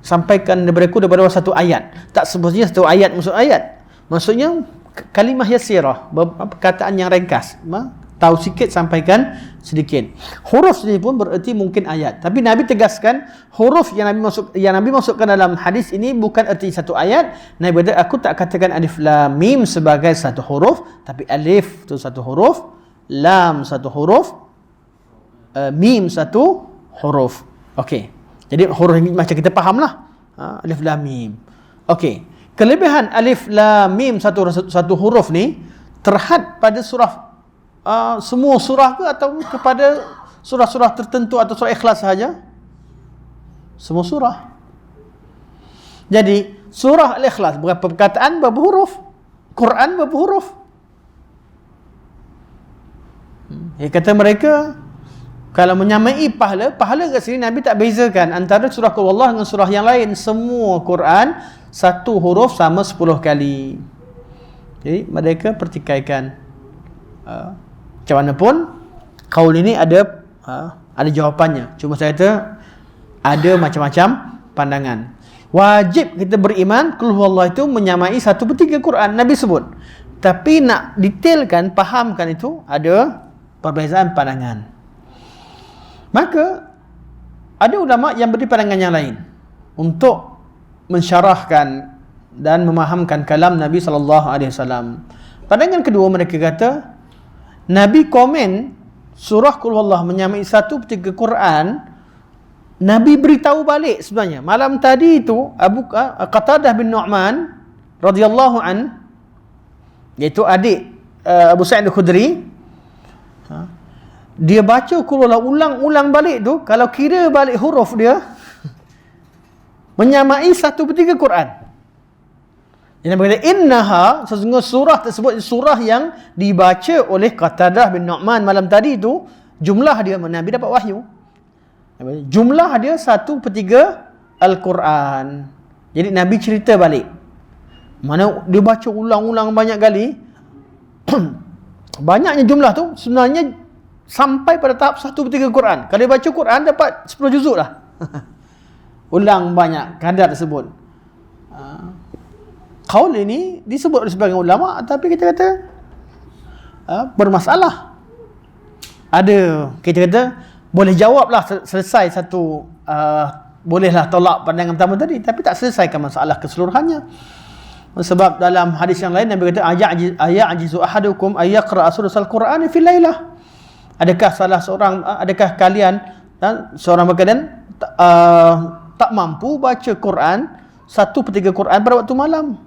sampaikan daripada satu ayat. Tak sebutnya satu ayat maksud ayat. Maksudnya kalimah yasirah, perkataan yang ringkas. Tahu sikit, sampaikan sedikit. Huruf sendiri pun bererti mungkin ayat. Tapi Nabi tegaskan huruf yang Nabi masukkan dalam hadis ini bukan erti satu ayat. Nabi kata, aku tak katakan alif lam mim sebagai satu huruf, tapi alif tu satu huruf, lam satu huruf, mim satu huruf. Okey. Jadi huruf ini macam kita fahamlah. Alif lam mim. Okey. Kelebihan alif lam mim satu huruf ni terhad pada surah semua surah ke atau kepada surah-surah tertentu atau surah Ikhlas sahaja? Semua surah. Jadi surah Al-Ikhlas berapa perkataan, berapa huruf? Quran berapa huruf? Kata mereka kalau menyamai pahala kat sini Nabi tak bezakan antara surah Qul Huwallah dengan surah yang lain. Semua Quran satu huruf sama 10 kali. Jadi mereka pertikaikan. Macam mana pun kaul ini ada jawapannya. Cuma saya kata ada macam-macam pandangan. Wajib kita beriman Qul Huwallah itu menyamai 1/3 Quran, Nabi sebut. Tapi nak detailkan, fahamkan itu ada perbezaan pandangan. Maka ada ulama yang beri pandangan yang lain untuk mensyarahkan dan memahamkan kalam Nabi SAW. Pandangan kedua, mereka kata Nabi komen surah Qul Huwallah menyamai 1/3 Quran. Nabi beritahu balik sebenarnya. Malam tadi itu Qatadah bin Nu'man radhiyallahu an, iaitu adik Abu Sa'id Al-Khudri, dia baca Qul Huwallah ulang-ulang balik tu, kalau kira balik huruf dia menyamai 1/3 Quran. Dia berkata innaha, sesungguhnya surah tersebut surah yang dibaca oleh Qatadah bin Nu'man malam tadi itu, jumlah dia Nabi dapat wahyu. Jumlah dia 1/3 Al-Quran. Jadi Nabi cerita balik. Mana dia baca ulang-ulang banyak kali. Banyaknya jumlah tu sebenarnya sampai pada tahap 1/3 Quran. Kalau dia baca Quran dapat 10 juzuk lah. Ulang banyak kadar tersebut. Qaul ini disebut oleh sebagian ulama, tapi kita kata bermasalah. Ada, kita kata boleh jawablah, selesai satu, bolehlah tolak pandangan pertama tadi, tapi tak selesaikan masalah keseluruhannya. Sebab dalam hadis yang lain Nabi kata ayajizu ahadukum ayyaqra sulusal Qur'an fi lailah. Adakah kalian seorang berkalian tak mampu baca Quran 1/3 Quran pada waktu malam?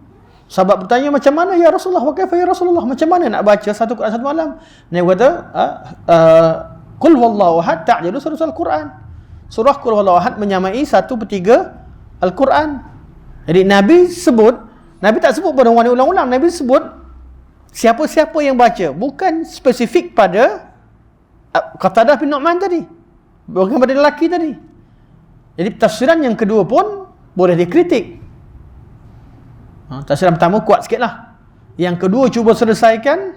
Sahabat bertanya, macam mana ya Rasulullah? Wa kaifa ya Rasulullah? Macam mana nak baca satu Quran satu malam? Nabi kata Qul Huwallahu ahad ta'dilu sulusal Quran. Surah Qul Huwallahu ahad menyamai 1/3 Al-Quran. Jadi Nabi tak sebut pada orang ulang-ulang. Nabi sebut siapa-siapa yang baca, bukan spesifik pada Qatadah bin Nu'man tadi, bukan pada lelaki tadi. Jadi tafsiran yang kedua pun boleh dikritik. Tafsiran pertama kuat sikit lah. Yang kedua cuba selesaikan,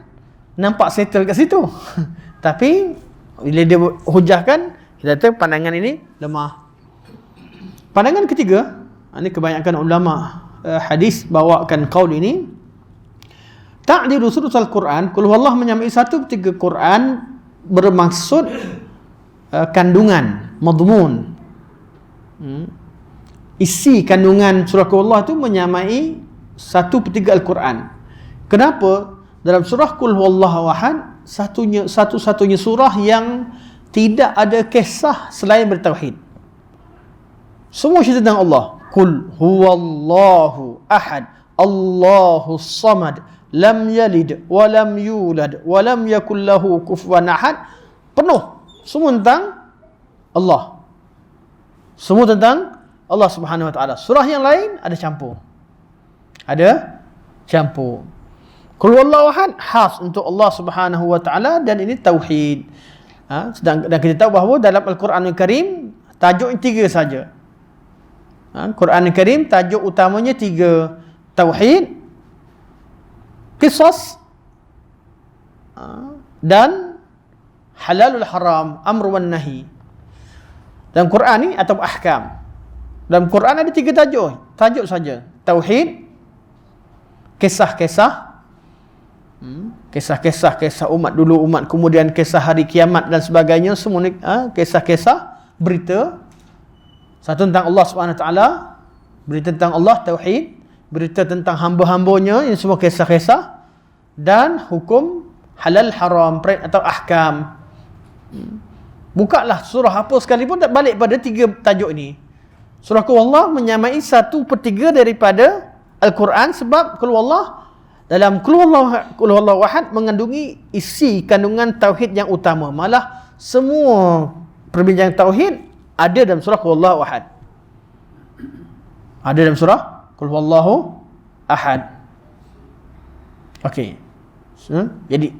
nampak settle kat situ. Tapi bila dia hujahkan, kita kata pandangan ini lemah. Pandangan ketiga, ini kebanyakan ulama hadis bawakan qaul ini, ta'dilu sulusal Quran, Qul Huwallah menyamai 1/3 Quran, bermaksud kandungan, madmun, isi kandungan surah Qul Huwallah itu menyamai 1/3 Al-Quran. Kenapa? Dalam surah Qul Huwallahu ahad, satu-satunya surah yang tidak ada kisah selain bertauhid. Semua cerita tentang Allah. Qul Huwallahu ahad, Allahus samad, lam yalid wa lam yulad wa lam yakul lahu kufuwan ahad. Penuh semua tentang Allah. Semua tentang Allah Subhanahu wa taala. Surah yang lain ada campur. Qul Huwallahu ahad khas untuk Allah Subhanahu wa taala, dan ini tauhid. Dan kita tahu bahawa dalam Al-Quranul Karim tajuk 3 saja. Quran Al Karim tajuk utamanya 3. tauhid, qisas, dan halalul haram, amr wan nahi. Dalam Quran ni atau ahkam. Dalam Quran ada 3 tajuk saja. Tauhid, kisah-kisah, kisah umat dulu, umat kemudian, kisah hari kiamat dan sebagainya, semua ni kisah-kisah, berita. Satu tentang Allah SWT, berita tentang Allah, tauhid, berita tentang hamba-hambanya, ini semua kisah-kisah, dan hukum halal haram atau ahkam. Bukalah surah apa sekalipun tak balik pada 3 tajuk ini. Surah Qul Huwallah menyamai 1/3 daripada Al-Quran, sebab Qul Huwallah, dalam Qul Huwallahu Ahad mengandungi isi kandungan tauhid yang utama. Malah semua perbincangan tauhid ada dalam surah Qul Huwallahu Ahad. Ada dalam surah Qul Huwallahu Ahad. Okey. Jadi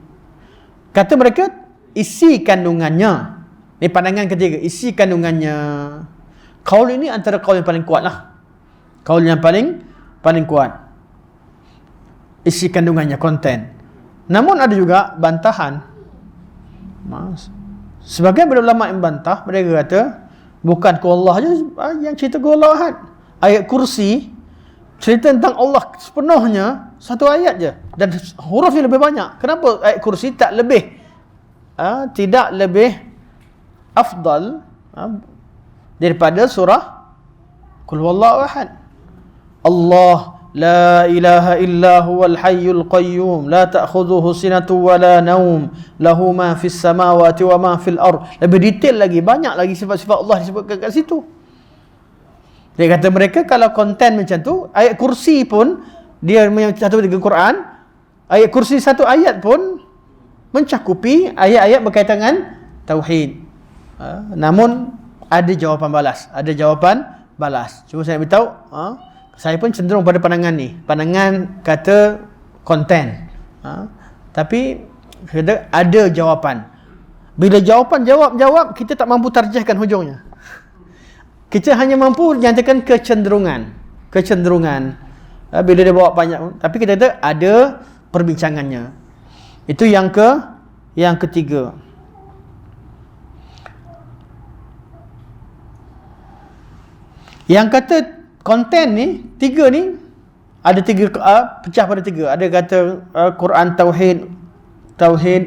kata mereka isi kandungannya. Ini pandangan ketiga, isi kandungannya. Kaul ini antara kaul yang paling kuat lah. Kaul yang paling kuat. Isi kandungannya, konten. Namun ada juga bantahan. Sebagian ulama yang bantah, mereka kata bukan Qul Allah je yang cerita Qul Allah Ahad. Ayat kursi cerita tentang Allah sepenuhnya, 1 ayat je, dan hurufnya lebih banyak. Kenapa ayat kursi tak lebih tidak lebih afdal daripada surah Qul Huwallahu Ahad? Allah la ilaha illa huwal hayyul qayyum la ta'khudhuhu sinatun wa la naum lahu ma fis samawati wa ma fil ard. Lebih detail lagi, banyak lagi sifat-sifat Allah disebutkan kat situ. Dia kata mereka kalau konten macam tu, ayat kursi pun dia satu dengan Quran, ayat kursi 1 ayat pun mencakupi ayat-ayat berkaitan dengan tauhid. Namun ada jawapan balas. Cuma saya beritahu, saya pun cenderung pada pandangan ni. Pandangan kata konten. Tapi kata ada jawapan. Bila jawapan jawab, kita tak mampu tarjihkan hujungnya. Kita hanya mampu nyatakan kecenderungan. Bila dia bawa banyak, tapi kita kata ada perbincangannya. Itu yang ketiga. Yang kata konten ni, 3 ni ada 3 pecah pada 3. Ada kata Quran tauhid,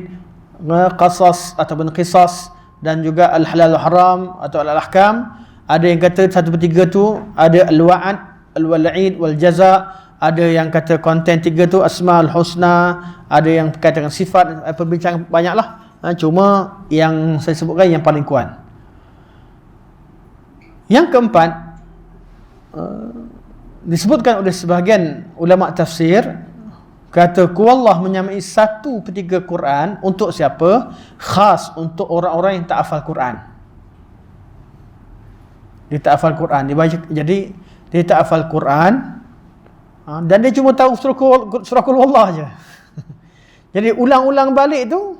qasas ataupun qisas, dan juga al-halal haram atau al-ahkam. Ada yang kata 1/3 tu ada al-wa'ad, al-wal'id wal jaza. Ada yang kata konten 3 tu asmaul husna. Ada yang berkaitan dengan sifat. Perbincangan banyaklah. Cuma yang saya sebutkan yang paling kuat. Yang keempat, disebutkan oleh sebahagian ulama tafsir, kata Allah menyamai 1/3 Quran untuk siapa? Khas untuk orang-orang yang tak hafal Quran. Dia tak hafal Quran, dia baca, jadi dia tak hafal Quran, dan dia cuma tahu surah Qul Allah je. Jadi ulang-ulang balik tu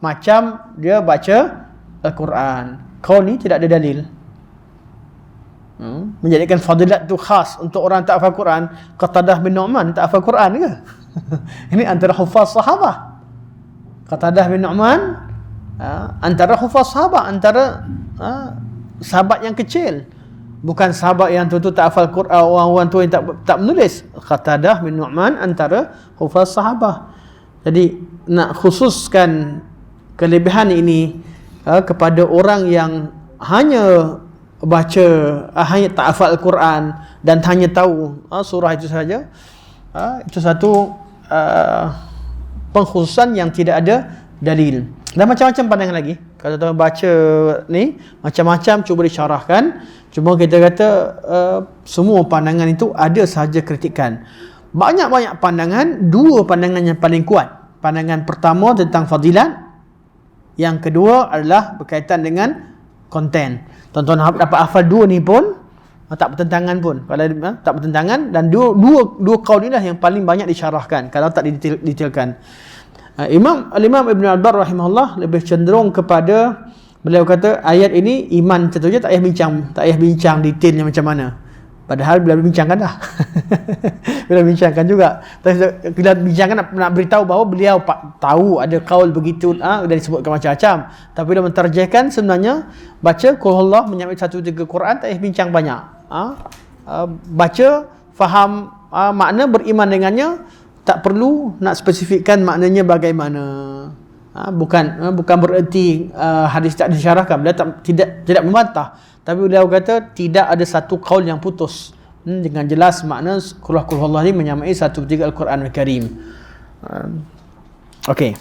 macam dia baca Al-Quran. Kau ni tidak ada dalil. Menjadikan fadilat tu khas untuk orang tak hafal Quran. Qatadah bin Nu'man tak hafal Quran ke? Ini antara hufaz sahabah. Qatadah bin Nu'man antara hufaz sahabah, antara sahabat yang kecil, bukan sahabat yang tu tak hafal Quran, orang-orang tu yang tak menulis. Qatadah bin Nu'man antara hufaz sahabah. Jadi nak khususkan kelebihan ini kepada orang yang hanya baca, hanya tak hafal Al-Quran dan hanya tahu surah itu saja, itu satu pengkhususan yang tidak ada dalil. Dan macam-macam pandangan lagi. Kalau tuan baca ni, macam-macam cuba disyarahkan. Cuma kita kata semua pandangan itu ada sahaja kritikan. Banyak-banyak pandangan, 2 pandangan yang paling kuat. Pandangan pertama tentang fadilat, yang kedua adalah berkaitan dengan konten. Tuan-tuan dapat hafal 2 ni pun tak bertentangan pun. Kalau tak bertentangan, dan dua kaul inilah yang paling banyak disyarahkan kalau tak didetailkan. Imam Ibn Al-Bar rahimahullah lebih cenderung kepada, beliau kata ayat ini iman tentunya tak payah bincang detailnya macam mana. Padahal bila bincangkan dah. Bila bincangkan juga. Bila bincangkan nak beritahu bahawa beliau tahu ada kaul begitu, dan disebutkan macam-macam. Tapi bila menterjemahkan sebenarnya baca qul huwallah menyamai 1-3 Quran, tak payah bincang banyak. Baca, faham makna, beriman dengannya, tak perlu nak spesifikkan maknanya bagaimana. Bukan bererti hadis tak disyarahkan. Beliau tidak membantah. Tapi beliau kata tidak ada satu kaul yang putus. Dengan jelas makna qul huwallah ini menyamai 1/3 Al-Quran Al-Karim. Okey.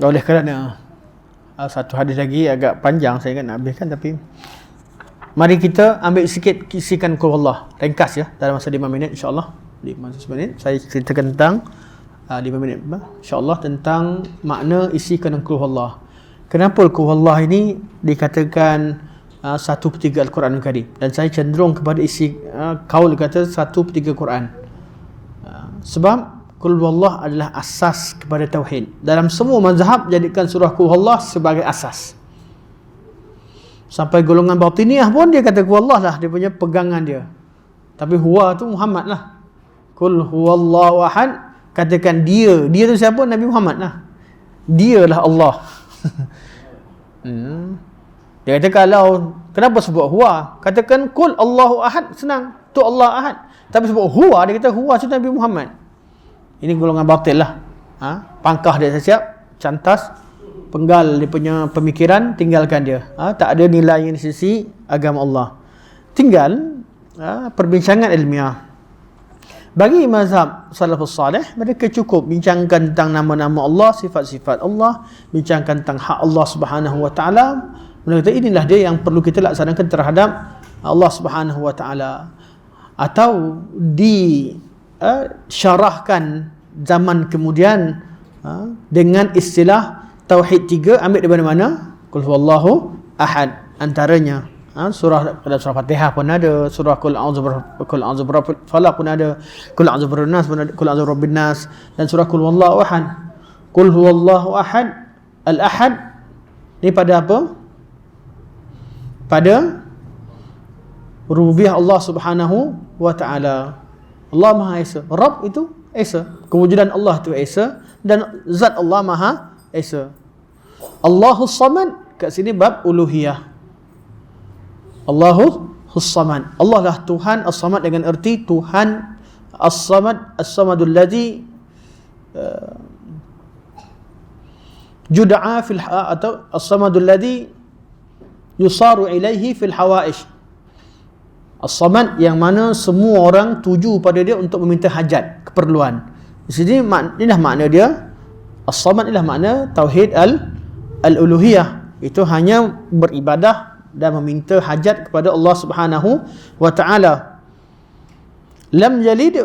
Oleh kerana satu hadis lagi agak panjang, saya nak habiskan, tapi mari kita ambil sikit isikan qul huwallah, ringkas ya, dalam masa 5 minit insya-Allah. 5 minit saya ceritakan tentang 5 minit insya-Allah tentang makna isikan qul huwallah. Kenapa qul huwallah ini dikatakan 1/3 Al-Quran Al-Karim, dan saya cenderung kepada isi kaul kata 1/3 Quran. Sebab qul huwallah adalah asas kepada tauhid. Dalam semua mazhab jadikan surah qul huwallah sebagai asas. Sampai golongan Batiniyah pun dia kata qul huwallah lah dia punya pegangan dia. Tapi huwa tu Muhammad lah. Qul huwallahu ahad, katakan dia tu siapa? Nabi Muhammad lah. Dialah Allah. Dia kata kalau kenapa sebut huwa? Katakan qul Allahu ahad, senang. Tu Allah ahad. Tapi sebut huwa, dia kata huwa tu Nabi Muhammad. Ini golongan batil lah. Pangkah dia siap, cantas, penggal dia punya pemikiran, tinggalkan dia. Tak ada nilai di sisi agama Allah. Tinggal perbincangan ilmiah. Bagi mazhab salafus salih, mereka cukup bincangkan tentang nama-nama Allah, sifat-sifat Allah, bincangkan tentang hak Allah Subhanahu wa taala. Mereka kata inilah dia yang perlu kita laksanakan terhadap Allah Subhanahu wa taala. Atau syarahkan zaman kemudian dengan istilah tauhid 3, ambil daripada mana? Qul huwallahu ahad, antaranya surah, dalam surah Fatihah pun ada, surah qul a'udzu birabbil falaq pun ada, qul a'udzu birabbin nas pun ada, qul a'udzu birabbin nas, dan surah qul huwallahu ahad. Qul huwallahu ahad, al-ahad ni pada apa? Pada rububiyah Allah Subhanahu wa taala. Allah Maha Esa. Rabb itu Esa. Kewujudan Allah itu Esa, dan zat Allah Maha Esa. Allahus Samad, kat sini bab uluhiyah. Allahus Samad. Allah lah Tuhan As-Samad dengan erti Tuhan As-Samad, As-Samadul ladzi jud'a fil atau As-Samadul ladzi yusaru ilaihi fil hawaish. As-Samad yang mana semua orang tuju pada dia untuk meminta hajat, keperluan. Di sini inilah makna dia. As-Samad inilah makna tauhid al-uluhiyah. Itu hanya beribadah dan meminta hajat kepada Allah Subhanahu wa taala. Lam yalid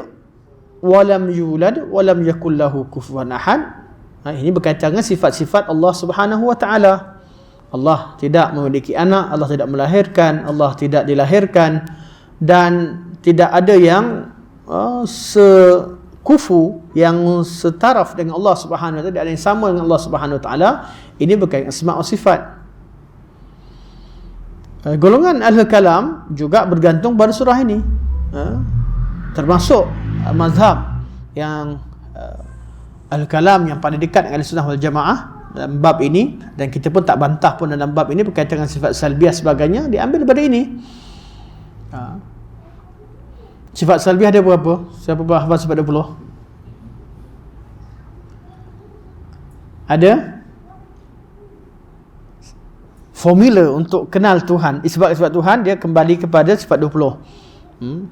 wa lam yulad wa lam yakul lahu kufuwan ahad. Ini berkaitan dengan sifat-sifat Allah Subhanahu wa taala. Allah tidak memiliki anak, Allah tidak melahirkan, Allah tidak dilahirkan, dan tidak ada yang sekufu, yang setaraf dengan Allah Subhanahu wa taala, tidak ada yang sama dengan Allah Subhanahu wa taala. Ini berkaitan asma' wa sifat. Golongan Ahlul Kalam juga bergantung pada surah ini. Termasuk mazhab yang Ahlul Kalam yang paling dekat dengan Ahlussunnah wal Jamaah dalam bab ini, dan kita pun tak bantah pun dalam bab ini berkaitan dengan sifat salbiah sebagainya, diambil daripada ini. Sifat salbiah ada berapa? Siapa hafal sifat 20? Ada formula untuk kenal Tuhan, isbat-isbat Tuhan, dia kembali kepada sifat 20.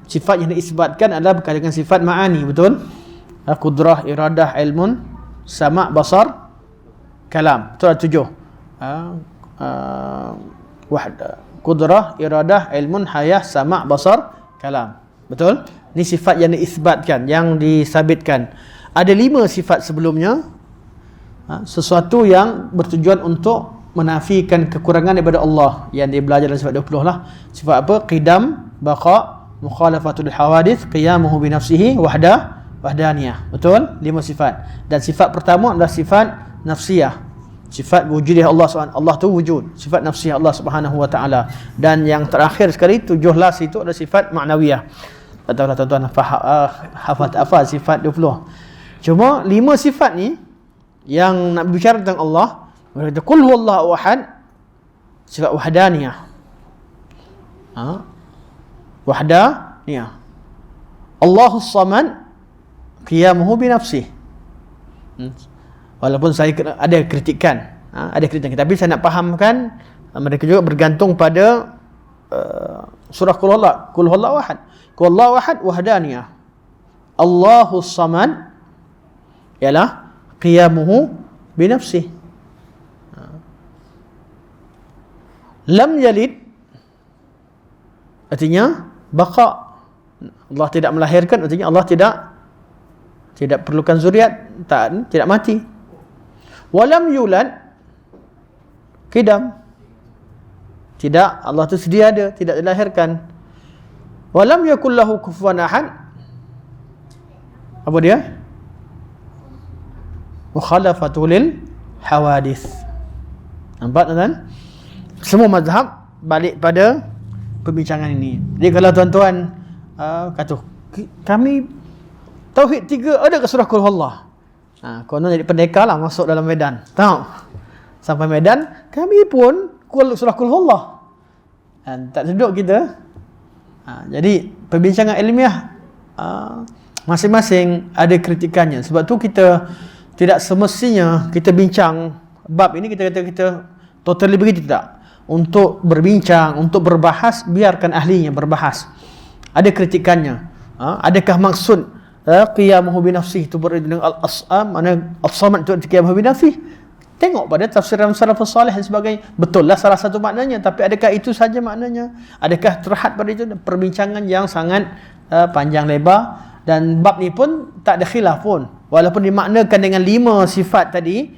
Sifat yang diisbatkan adalah berkaitan dengan sifat ma'ani, betul? Qudrah, iradah, ilmun, sama', basar, kalam. Betul, ada 7. Qudrah, iradah, ilmun, hayah, sama', basar, kalam. Betul? Ini sifat yang diisbatkan, yang disabitkan. Ada 5 sifat sebelumnya, sesuatu yang bertujuan untuk menafikan kekurangan daripada Allah yang dia belajar dalam sifat 20 lah. Sifat apa? Qidam, baqa, mukhalafatul hawadith, qiyamuhu bi nafsihi, wahdaniyah. Betul? 5 sifat. Dan sifat pertama adalah sifat nafsiyah. Sifat wujudiyah Allah SWT. Allah tu wujud. Sifat nafsiyah Allah Subhanahu wa taala. Dan yang terakhir sekali 17 itu adalah sifat ma'nawiyah. Tak tahulah tuan-tuan hafal sifat 20. Cuma 5 sifat ni yang nak bicara tentang Allah, mereka kata qul huwallahu ahad, sifat wahdaniyah. Wahdaniyah. Allahus samad, qiyamuhu bi nafsihi. Walaupun saya ada kritikan, tapi saya nak fahamkan mereka juga bergantung pada surah qul huwallahu ahad. Qul huwallahu ahad wahdaniyah. Allahus samad ialah qiyamuhu bi nafsihi. Lam yalid artinya baqa. Allah tidak melahirkan, artinya Allah tidak perlukan zuriat, tidak mati. Walam yulad, qidam. Tidak, Allah itu sedia ada, tidak dilahirkan. Walam yakul lahu kufuwan ahad. Apa dia? Mukhalafatul hawadith. Nampak tuan-tuan? Semua mazhab balik pada perbincangan ini. Jadi kalau tuan-tuan kata kami tauhid 3 ada ke surah qul huwallah. Konon jadi pendekar lah masuk dalam medan. Tahu? Sampai medan, kami pun surah qul huwallah. Tak duduk kita. Jadi perbincangan ilmiah masing-masing ada kritikannya. Sebab tu kita tidak semestinya kita bincang bab ini, kita kata kita totally begitu, tidak. Untuk berbincang, untuk berbahas, biarkan ahlinya berbahas. Ada kritikannya. Adakah maksud qiyamuhu bi nafsihi itu berarti dengan al-samad itu qiyamuhu bi nafsihi? Tengok pada tafsiran salafus salih dan sebagainya. Betul lah salah satu maknanya, tapi adakah itu saja maknanya? Adakah terhad pada itu? Perbincangan yang sangat panjang lebar, dan bab ni pun tak ada khilaf pun. Walaupun dimaknakan dengan 5 sifat tadi,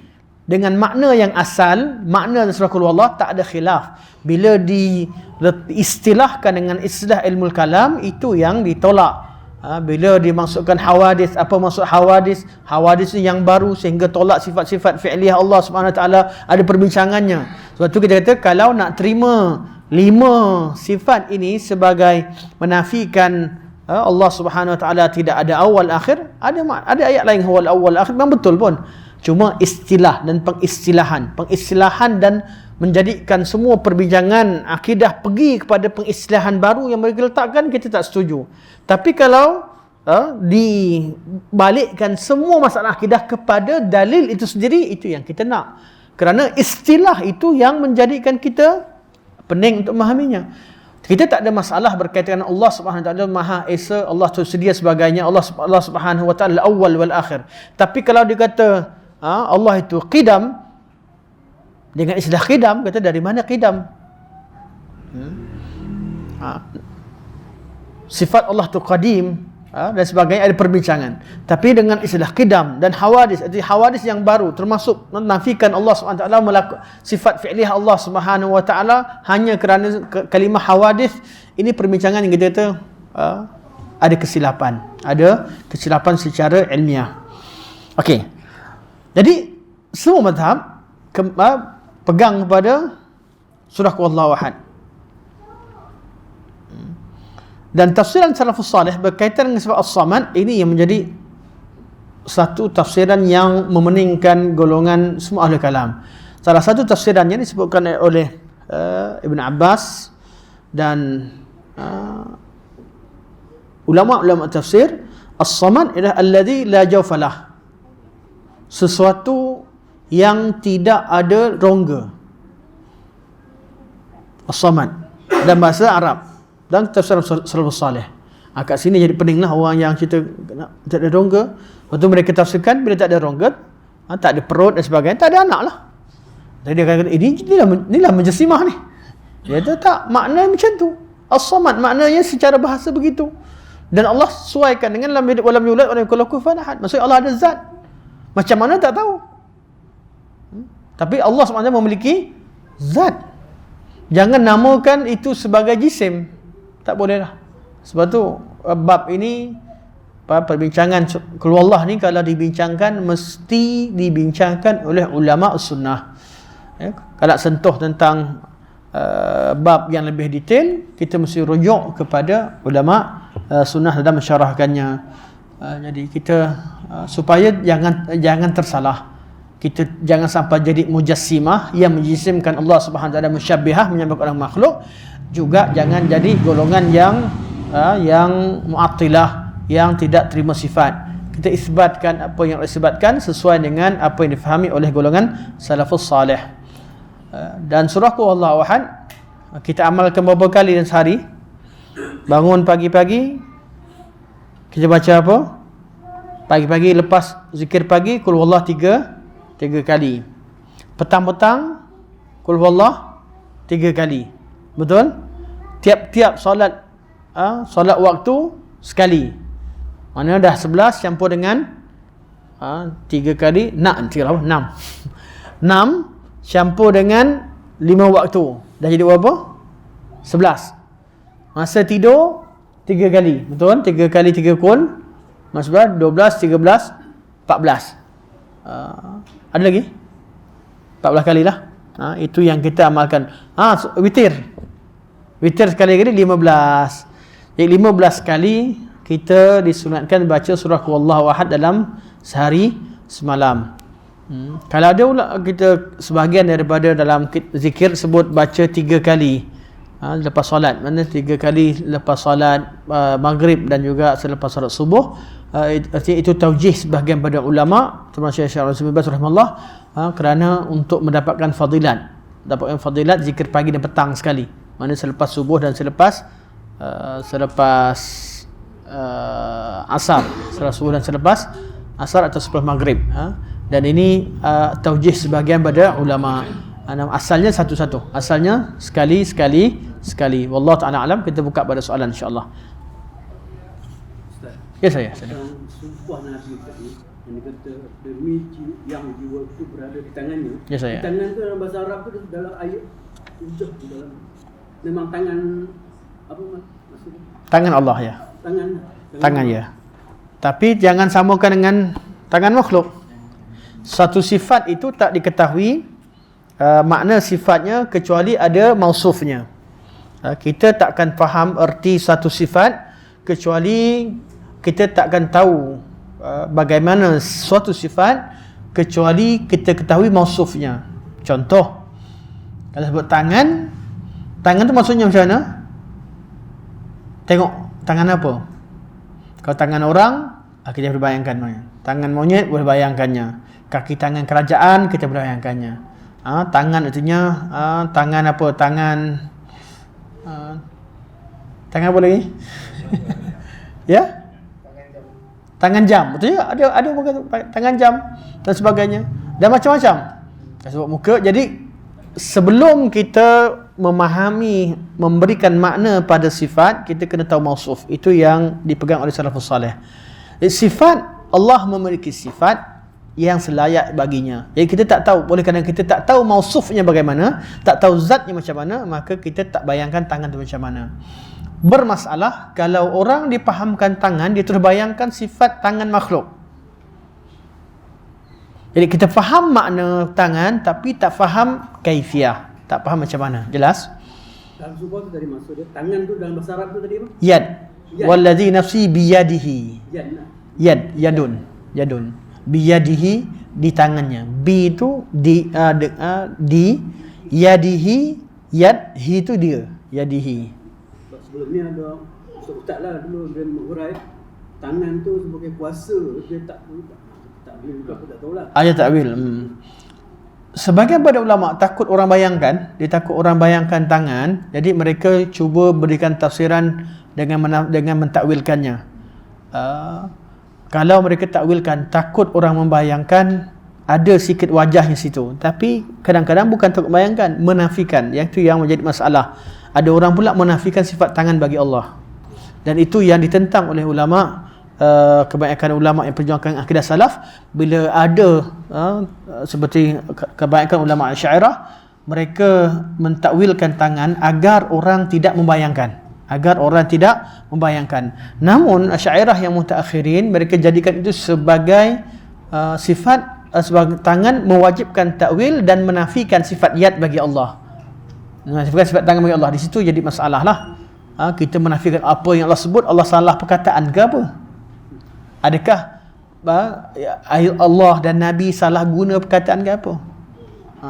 dengan makna yang asal, makna surah qul huwallah tak ada khilaf. Bila diistilahkan dengan istilah ilmu kalam, itu yang ditolak. Bila dimasukkan hawadis, apa maksud hawadis? Hawadis ni yang baru sehingga tolak sifat-sifat fi'liyah Allah Subhanahu Wa Taala, ada perbincangannya. Sebab tu kita kata kalau nak terima 5 sifat ini sebagai menafikan Allah Subhanahu Wa Taala tidak ada awal akhir, ada ayat lain awal akhir, memang betul pun. Cuma istilah dan pengistilahan dan menjadikan semua perbincangan akidah pergi kepada pengistilahan baru yang mereka letakkan, kita tak setuju. Tapi kalau dibalikkan semua masalah akidah kepada dalil itu sendiri, itu yang kita nak. Kerana istilah itu yang menjadikan kita pening untuk memahaminya. Kita tak ada masalah berkaitan dengan Allah Subhanahu Wa Taala Maha Esa, Allah tu sedia sebagainya, Allah Subhanahu Wa Taala awal wal akhir. Tapi kalau dikata Allah itu qidam, dengan istilah qidam, kata dari mana qidam? Sifat Allah itu qadim dan sebagainya, ada perbincangan. Tapi dengan istilah qidam dan hawadis, arti hawadis yang baru, termasuk menafikan Allah SWT sifat fi'liyah Allah Subhanahu Wa Taala hanya kerana kalimah hawadis, ini perbincangan yang kita kata ada kesilapan secara ilmiah. Okey. Jadi semua mazhab pegang kepada surah qul huwallahu ahad. Dan tafsiran salafus salih berkaitan dengan sifat as-samad, ini yang menjadi satu tafsiran yang memeningkan golongan semua ahli kalam. Salah satu tafsirannya disebutkan oleh Ibn Abbas dan ulama-ulama tafsir, as-samad ialah alladhi la jawfalah, sesuatu yang tidak ada rongga. As-samad dalam bahasa Arab dan tafsir salafus salih. Kat sini jadi peninglah orang yang cerita tak ada rongga. Lepas tu mereka tafsirkan bila tak ada rongga, tak ada perut dan sebagainya, tak ada anak lah. Jadi dia kata inilah menjasimah ni. Dia kata tak, makna macam tu. As-samad maknanya secara bahasa begitu. Dan Allah sesuaikan dengan lam yalid wa lam yulad wa lam yakul lahu kufuwan ahad. Maksudnya Allah ada zat. Macam mana tak tahu. Tapi Allah SWT memiliki Zat. Jangan namakan itu sebagai jisim. Tak boleh lah. Sebab tu bab ini, perbincangan keluar Allah ni kalau dibincangkan mesti dibincangkan oleh ulama sunnah. Kalau sentuh tentang bab yang lebih detail, kita mesti rujuk kepada ulama sunnah dalam mensyarahkannya. Jadi kita supaya jangan tersalah, kita jangan sampai jadi mujassimah yang menjisimkan Allah Subhanahu wa taala, musyabbihah menyamakan orang makhluk, juga jangan jadi golongan yang mu'attilah, yang tidak terima sifat. Kita isbatkan apa yang disebutkan sesuai dengan apa yang difahami oleh golongan salafus salih. Dan surah Qul Huwallahu Ahad kita amalkan beberapa kali dalam sehari. Bangun pagi-pagi kita baca apa? Pagi-pagi lepas zikir pagi Qul Huwallahu tiga kali. Petang-petang Qul Huwallahu 3 kali. Betul? Tiap-tiap solat waktu sekali. Mana dah 11 campur dengan 3 kali 6 campur dengan 5 waktu. Dah jadi berapa? 11. Masa tidur 3 kali. Betul? 3 kali 3 kun. Masa 12, 13, 14. Ada lagi? 14 kali lah. Itu yang kita amalkan. Witir. Witir sekali 15. Jadi 15 kali kita disunatkan baca surah Qul Huwallahu Ahad dalam sehari semalam. Kalau ada pula kita sebahagian daripada dalam zikir sebut baca 3 kali lepas solat. Mana 3 kali lepas solat maghrib dan juga selepas solat subuh. Itu taujih sebahagian pada ulama termasuk Syekh Al-Utsaimin rahimahullah, kerana untuk mendapatkan fadilat. Dapatkan fadilat zikir pagi dan petang sekali. Mana selepas subuh dan selepas asar, selepas subuh dan selepas asar atau selepas maghrib. Dan ini taujih sebahagian pada ulama. Asalnya satu-satu. Asalnya sekali. Wallahu ta'ala alam. Kita buka pada soalan insya-Allah. Ya saya. Sumpah Nabi tadi yang kata demi yang jiwa itu berada di tangannya. Ya saya. Tangan tu dalam bahasa Arab tu dalam ayat ujah di dalam. Memang tangan apa maksudnya? Tangan Allah ya. Tangan ya. Tapi jangan samakan dengan tangan makhluk. Satu sifat itu tak diketahui makna sifatnya kecuali ada mausufnya. Kita takkan faham erti satu sifat kecuali kita takkan tahu bagaimana suatu sifat kecuali kita ketahui mausufnya. Contoh, kalau sebut tangan tu maksudnya macam mana? Tengok tangan apa? Kalau tangan orang, kita boleh bayangkan. Tangan monyet boleh bayangkannya. Kaki tangan kerajaan kita boleh bayangkannya. Tangan artinya tangan apa? Tangan apa lagi? Ya? Tangan jam. Betul juga. Ada tangan jam dan sebagainya. Dan macam-macam. Sebab muka. Jadi sebelum kita memahami, memberikan makna pada sifat, kita kena tahu mausuf. Itu yang dipegang oleh salafus salih. Sifat, Allah memiliki sifat yang selayak baginya. Jadi kita tak tahu, oleh kerana kita tak tahu mausufnya bagaimana, tak tahu zatnya macam mana, maka kita tak bayangkan tangan itu macam mana. Bermasalah kalau orang dipahamkan tangan, dia terus bayangkan sifat tangan makhluk. Jadi kita faham makna tangan tapi tak faham kaifiah, tak faham macam mana. Jelas? Dalam sumpah tu tadi maksud dia tangan tu dalam bahasa Arab tu tadi apa? Yad. Wallazi nafsi biyadihi. Yadun. Biyadihi, di tangannya. Bi itu di yadihi, yad, hi itu dia. Yadihi. Sebelum ni ada ustaz lah dulu dia mengurai tangan tu sebagai kuasa, dia tak takwil juga, aku tak tahulah. Ayat takwil. Sebagian pada ulama takut orang bayangkan, dia takut orang bayangkan tangan, jadi mereka cuba berikan tafsiran dengan mentakwilkannya. Kalau mereka takwilkan, takut orang membayangkan ada sikit wajahnya situ. Tapi kadang-kadang bukan takut membayangkan, menafikan. Yang itu yang menjadi masalah. Ada orang pula menafikan sifat tangan bagi Allah. Dan itu yang ditentang oleh ulama, kebanyakan ulama yang perjuangkan akidah salaf. Bila ada seperti kebanyakan ulama Asy'ariyah, mereka mentakwilkan tangan agar orang tidak membayangkan. Namun Asy'ariyah yang mutaakhirin mereka jadikan itu sebagai sifat sebagai tangan mewajibkan takwil dan menafikan sifat yad bagi Allah. Menafikan sifat tangan bagi Allah. Di situ jadi masalah lah. Kita menafikan apa yang Allah sebut, Allah salah perkataan ke apa? Adakah Allah dan Nabi salah guna perkataan ke apa?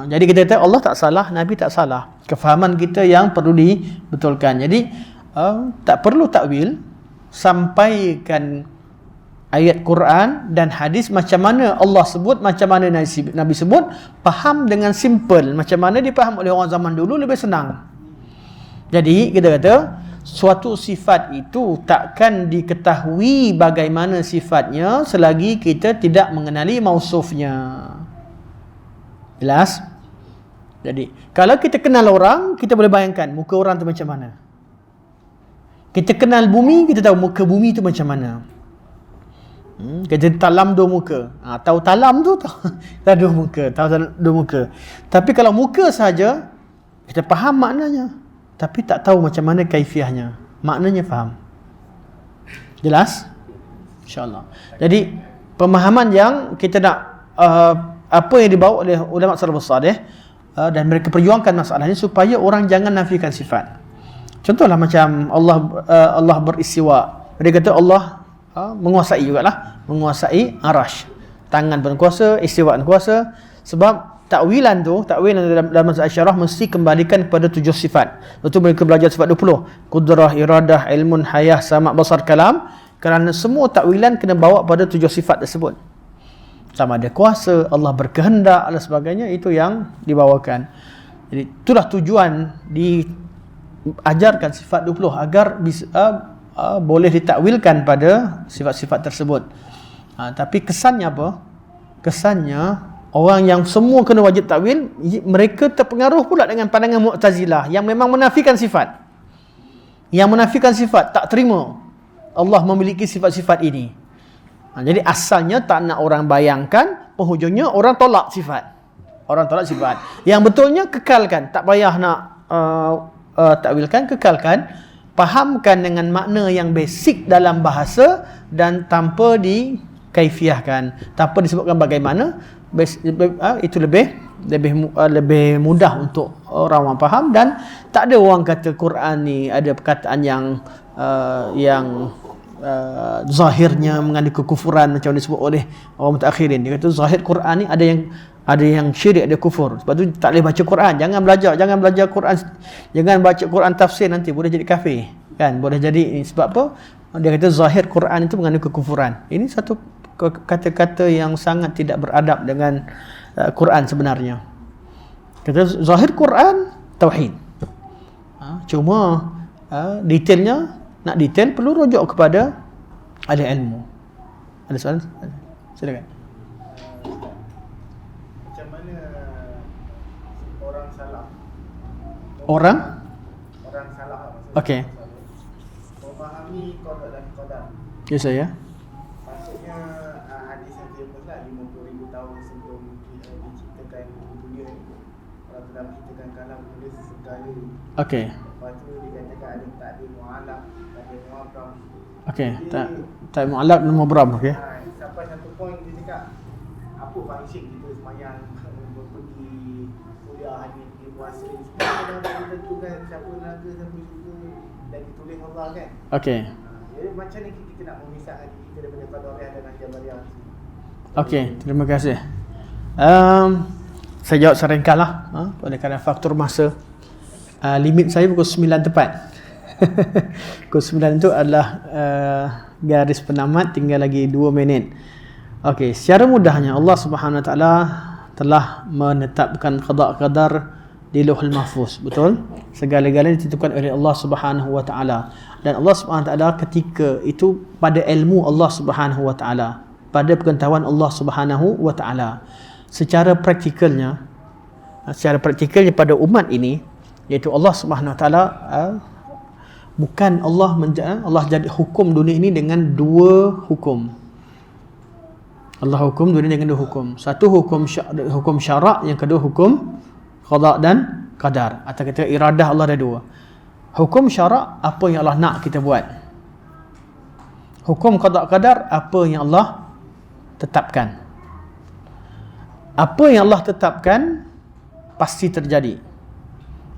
Jadi kita kata Allah tak salah, Nabi tak salah. Kefahaman kita yang perlu dibetulkan. Jadi tak perlu takwil, sampaikan ayat Quran dan hadis macam mana Allah sebut, macam mana Nabi sebut, faham dengan simple. Macam mana dipaham oleh orang zaman dulu lebih senang. Jadi kita kata suatu sifat itu takkan diketahui bagaimana sifatnya selagi kita tidak mengenali mausufnya. Jelas? Jadi kalau kita kenal orang, kita boleh bayangkan muka orang tu macam mana. Kita kenal bumi, kita tahu muka bumi tu macam mana. Kita talam dua muka. Tahu talam tu tahu dua muka, Tapi kalau muka saja kita faham maknanya, tapi tak tahu macam mana kaifiahnya. Maknanya faham. Jelas? InsyaAllah. Jadi pemahaman yang kita nak apa yang dibawa oleh ulama salafus salih dan mereka perjuangkan masalah ini supaya orang jangan nafikan sifat. Contohlah macam Allah beristiwa. Dia kata Allah menguasai jugalah, menguasai arash. Tangan berkuasa, istiwa berkuasa. Sebab takwil dalam mazhab Asy'ariyah mesti kembalikan kepada 7 sifat. Lepas mereka belajar sifat 20. Qudrah, iradah, ilmun, hayah, sama', basar, kalam. Kerana semua takwilan kena bawa pada 7 sifat tersebut. Sama ada kuasa, Allah berkehendak dan sebagainya, itu yang dibawakan. Jadi itulah tujuan diajarkan sifat 20 agar bisa boleh ditakwilkan pada sifat-sifat tersebut. Tapi kesannya apa? Kesannya orang yang semua kena wajib takwil, mereka terpengaruh pula dengan pandangan Mu'tazilah yang memang menafikan sifat. Yang menafikan sifat, tak terima Allah memiliki sifat-sifat ini. Jadi asalnya tak nak orang bayangkan, penghujungnya orang tolak sifat. Yang betulnya kekalkan, tak payah nak takwilkan, kekalkan, fahamkan dengan makna yang basic dalam bahasa dan tanpa dikaifiahkan, tanpa disebutkan bagaimana. Itu lebih mudah untuk orang faham, dan tak ada orang kata Quran ni ada perkataan yang zahirnya mengandung kekufuran macam disebut oleh orang mutaakhirin. Dia kata zahir Quran ni ada yang syirik, ada kufur. Sebab tu tak boleh baca Quran. Jangan belajar Quran. Jangan baca Quran tafsir, nanti boleh jadi kafir. Kan? Boleh jadi, sebab apa? Dia kata zahir Quran itu mengandung kekufuran. Ini satu kata-kata yang sangat tidak beradab dengan Quran sebenarnya. Kata zahir Quran tauhid. Cuma detailnya, nak detail perlu rujuk kepada ahli ilmu. Ada soalan? Silakan. Macam mana orang salah? Orang salah maksudnya. Okey. Memahami qada dan qadar. Ya saya. Maksudnya hadis yang famous lah, 50,000 tahun sebelum diciptakan dunia ni, Allah telah menciptakan kalam tulis segala. Okey. Lepas tu dikatakan ada takdir mu'alaq, takdir mu'abram. Okey, tak mu'alaq dan mubram, okey. Sampai satu point dia cakap, apa function kita semayang, pergi kuliah hari ni, pergi puasa ni, semua kadang-kadang ditentukan siapa neraka, siapa syurga, dan ditulis Allah kan. Okey. Jadi macam ni kita nak memisahkan diri kita daripada qadariyah dan jabariyah. Okey, terima kasih. Saya jawab seringkal lah, oleh kerana faktor masa. Limit saya pukul 9 tepat. Pukul 9 itu adalah garis penamat, tinggal lagi 2 minit. Okey, secara mudahnya Allah Subhanahu Wa Taala telah menetapkan qada qadar di Lauhul Mahfuz, betul? Segala-galanya ditentukan oleh Allah Subhanahu Wa Taala, dan Allah Subhanahu Wa Taala ketika itu pada ilmu Allah Subhanahu Wa Taala, pada pengetahuan Allah Subhanahu Wa Taala. Secara praktikalnya pada umat ini, iaitu Allah Subhanahu Wa Taala, bukan Allah jadi hukum dunia ini dengan 2 hukum. Allah hukum dunia dengan 2 hukum. Satu hukum syarak, yang kedua hukum qada dan qadar. Atau kita iradah Allah ada dua. Hukum syarak, apa yang Allah nak kita buat. Hukum qada qadar, apa yang Allah tetapkan. Apa yang Allah tetapkan pasti terjadi.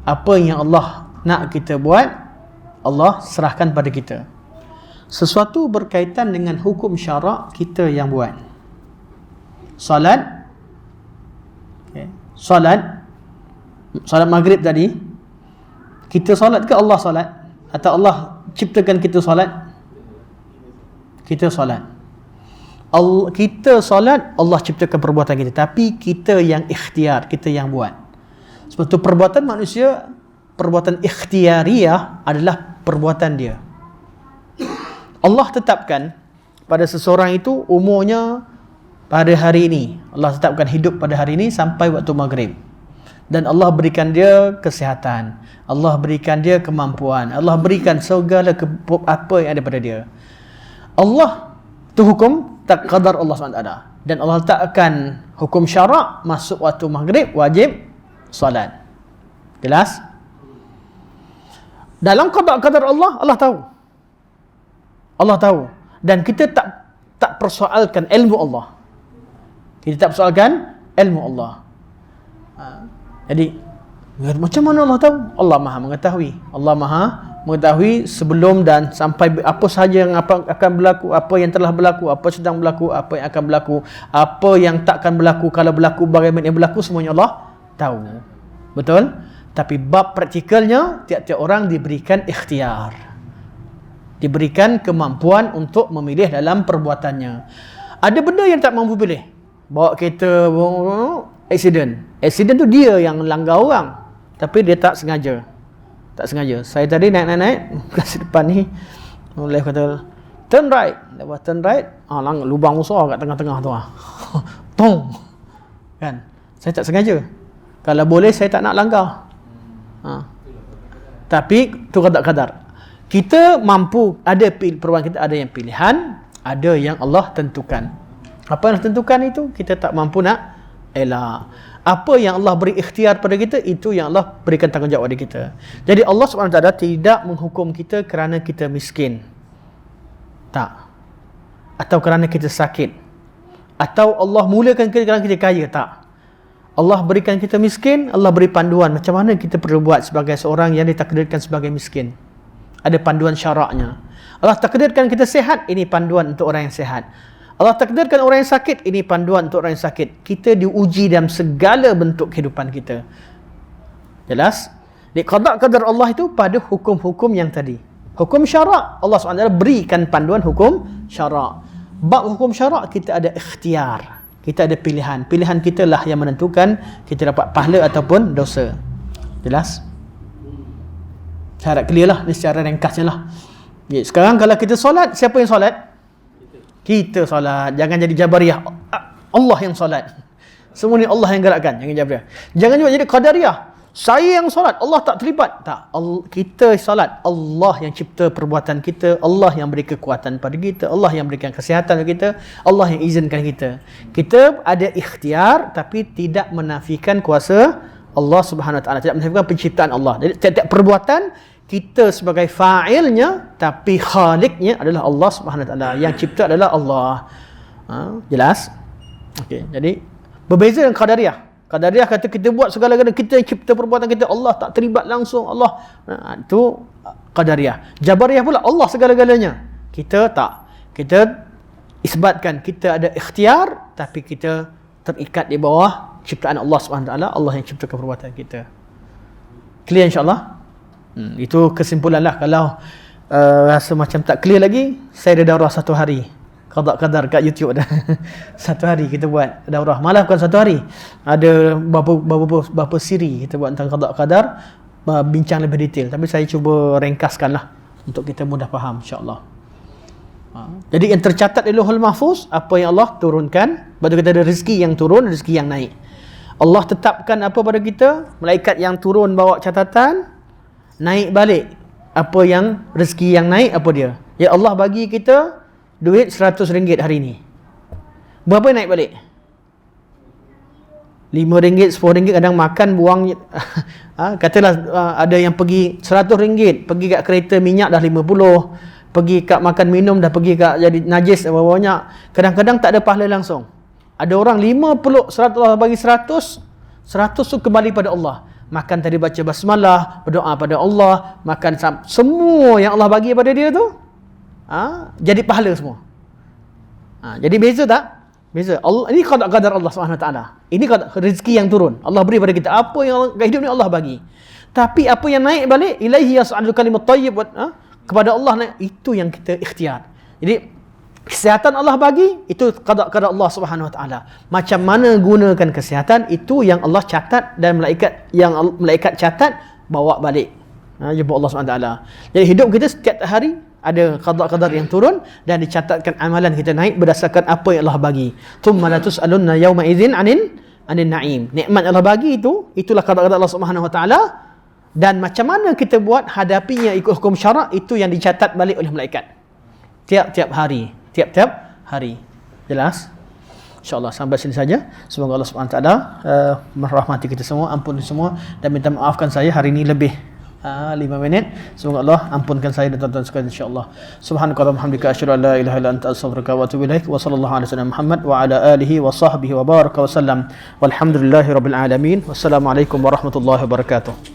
Apa yang Allah nak kita buat, Allah serahkan pada kita. Sesuatu berkaitan dengan hukum syarak, kita yang buat. Salat, okay. Salat maghrib tadi, kita solat ke Allah solat? Atau Allah ciptakan kita solat? Kita solat. Kita solat, Allah ciptakan perbuatan kita. Tapi kita yang ikhtiar, kita yang buat. Sebab tu perbuatan manusia, perbuatan ikhtiariyah adalah perbuatan dia. Allah tetapkan pada seseorang itu umurnya pada hari ini. Allah tetapkan hidup pada hari ini sampai waktu maghrib. Dan Allah berikan dia kesihatan. Allah berikan dia kemampuan. Allah berikan segala apa yang ada pada dia. Allah tu hukum tak qadar Allah SWT. Dan Allah letakkan hukum syarak, masuk waktu maghrib wajib solat. Jelas? Dalam qadar Allah, Allah tahu. Allah tahu. Dan kita tak persoalkan ilmu Allah. Kita tak persoalkan ilmu Allah. Jadi macam mana Allah tahu? Allah Maha mengetahui. Allah Maha mengetahui sebelum dan sampai apa sahaja yang akan berlaku, apa yang telah berlaku, apa sedang berlaku, apa yang akan berlaku, apa yang takkan berlaku, kalau berlaku bagaimana yang berlaku, semuanya Allah tahu. Betul? Tapi bab praktikalnya, tiap-tiap orang diberikan ikhtiar. Diberikan kemampuan untuk memilih dalam perbuatannya. Ada benda yang tak mampu pilih. Bawa kereta, accident. Accident tu dia yang langgar orang. Tapi dia tak sengaja. Tak sengaja. Saya tadi naik kasih depan ni. Oleh kata, turn right. Lepas turn right, lubang besar kat tengah-tengah tu. Tong. Kan? Saya tak sengaja. Kalau boleh, saya tak nak langgar. Tapi, tu kadar-kadar. Kita mampu, ada perubahan kita, ada yang pilihan, ada yang Allah tentukan. Apa yang tentukan itu, kita tak mampu nak elak. Apa yang Allah beri ikhtiar pada kita, itu yang Allah berikan tanggungjawab pada kita. Jadi Allah SWT tidak menghukum kita kerana kita miskin. Tak. Atau kerana kita sakit. Atau Allah mulakan kita kerana kita kaya. Tak. Allah berikan kita miskin, Allah beri panduan macam mana kita perlu buat sebagai seorang yang ditakdirkan sebagai miskin. Ada panduan syaraknya. Allah takdirkan kita sihat, ini panduan untuk orang yang sihat. Allah takdirkan orang yang sakit, ini panduan untuk orang yang sakit. Kita diuji dalam segala bentuk kehidupan kita. Jelas? Di qada-qadar Allah itu pada hukum-hukum yang tadi. Hukum syarak, Allah SWT berikan panduan hukum syarak. Bab hukum syarak, kita ada ikhtiar. Kita ada pilihan. Pilihan kita lah yang menentukan kita dapat pahala ataupun dosa. Jelas? Saya harap clear lah. Ini secara ringkasnya lah. Sekarang kalau kita solat, siapa yang solat? Kita solat. Jangan jadi Jabariyah. Allah yang solat. Semua ni Allah yang gerakkan. Jangan Jabariyah. Jangan juga jadi Qadariyah. Saya yang solat, Allah tak terlibat. Tak. Kita solat. Allah yang cipta perbuatan kita. Allah yang beri kekuatan pada kita. Allah yang berikan kesihatan pada kita. Allah yang izinkan kita. Kita ada ikhtiar tapi tidak menafikan kuasa Allah Subhanahu Wa Taala. Tidak menafikan penciptaan Allah. Jadi tiap-tiap perbuatan kita sebagai fa'ilnya, tapi khaliqnya adalah Allah Subhanahu Wa Taala. Yang cipta adalah Allah. Jelas? Okey. Jadi berbeza dengan Qadariyah. Qadariyah kata kita buat segala-galanya, kita yang cipta perbuatan kita, Allah tak terlibat langsung. Allah itu Qadariyah. Jabariyah pula Allah segala-galanya. Kita tak. Kita isbatkan kita ada ikhtiar tapi kita terikat di bawah ciptaan Allah Subhanahu Wa Taala. Allah yang ciptakan perbuatan kita. Clear insya-Allah? Itu kesimpulan lah. Kalau rasa macam tak clear lagi, saya ada daurah 1 hari qada-qadar kat YouTube dah. 1 hari kita buat daurah. Malah bukan 1 hari, ada berapa siri kita buat tentang qada-qadar, bincang lebih detail. Tapi saya cuba ringkaskan lah untuk kita mudah faham insya-Allah. Jadi yang tercatat di Lauhul Mahfuz, apa yang Allah turunkan. Lepas tu kita ada rezeki yang turun, rezeki yang naik. Allah tetapkan apa pada kita, malaikat yang turun bawa catatan, naik balik apa yang rezeki yang naik apa dia. Ya Allah bagi kita duit RM100 hari ni. Berapa naik balik? RM5, RM10 kadang makan buang. Katalah ada yang pergi RM100, pergi kat kereta minyak dah 50, pergi kat makan minum dah pergi kat jadi najis banyak. Kadang-kadang tak ada pahala langsung. Ada orang 50, 100 Allah bagi 100 tu kembali pada Allah. Makan tadi baca basmalah, berdoa pada Allah, makan semua yang Allah bagi pada dia tu, jadi pahala semua. Jadi beza tak? Beza. Allah ini qadar Allah Subhanahu Wa Taala. Ini rezeki yang turun. Allah beri pada kita apa yang hidup ni Allah bagi. Tapi apa yang naik balik, ilaihi yas'adul kalimat thayyib, kepada Allah naik, itu yang kita ikhtiar. Jadi kesihatan Allah bagi, itu qada Allah Subhanahu Wa Taala. Macam mana gunakan kesihatan, itu yang Allah catat dan malaikat catat bawa balik. Jumpa Allah Subhanahu Wa Taala. Jadi hidup kita setiap hari ada qada yang turun dan dicatatkan amalan kita naik berdasarkan apa yang Allah bagi. Tsumma la tus'alunna yawma idzin 'anin na'im. Nikmat Allah bagi itulah qada Allah Subhanahu Wa Taala, dan macam mana kita buat hadapinya ikut hukum syarak, itu yang dicatat balik oleh malaikat. Tiap-tiap hari. Jelas? InsyaAllah sampai sini saja. Semoga Allah Subhanahu Wa Taala merahmati kita semua, ampuni semua, dan minta maafkan saya hari ini lebih 5 minit. Semoga Allah ampunkan saya dan tuan-tuan sekalian insya-Allah. Subhanakallahumma hamdika asyhadu an la ilaha illa anta astaghfiruka wa atubu ilaik. Wa sallallahu ala sayyidina Muhammad wa ala alihi wa sahbihi wa baraka wa sallam. Walhamdulillahirabbil alamin. Wassalamualaikum warahmatullahi wabarakatuh.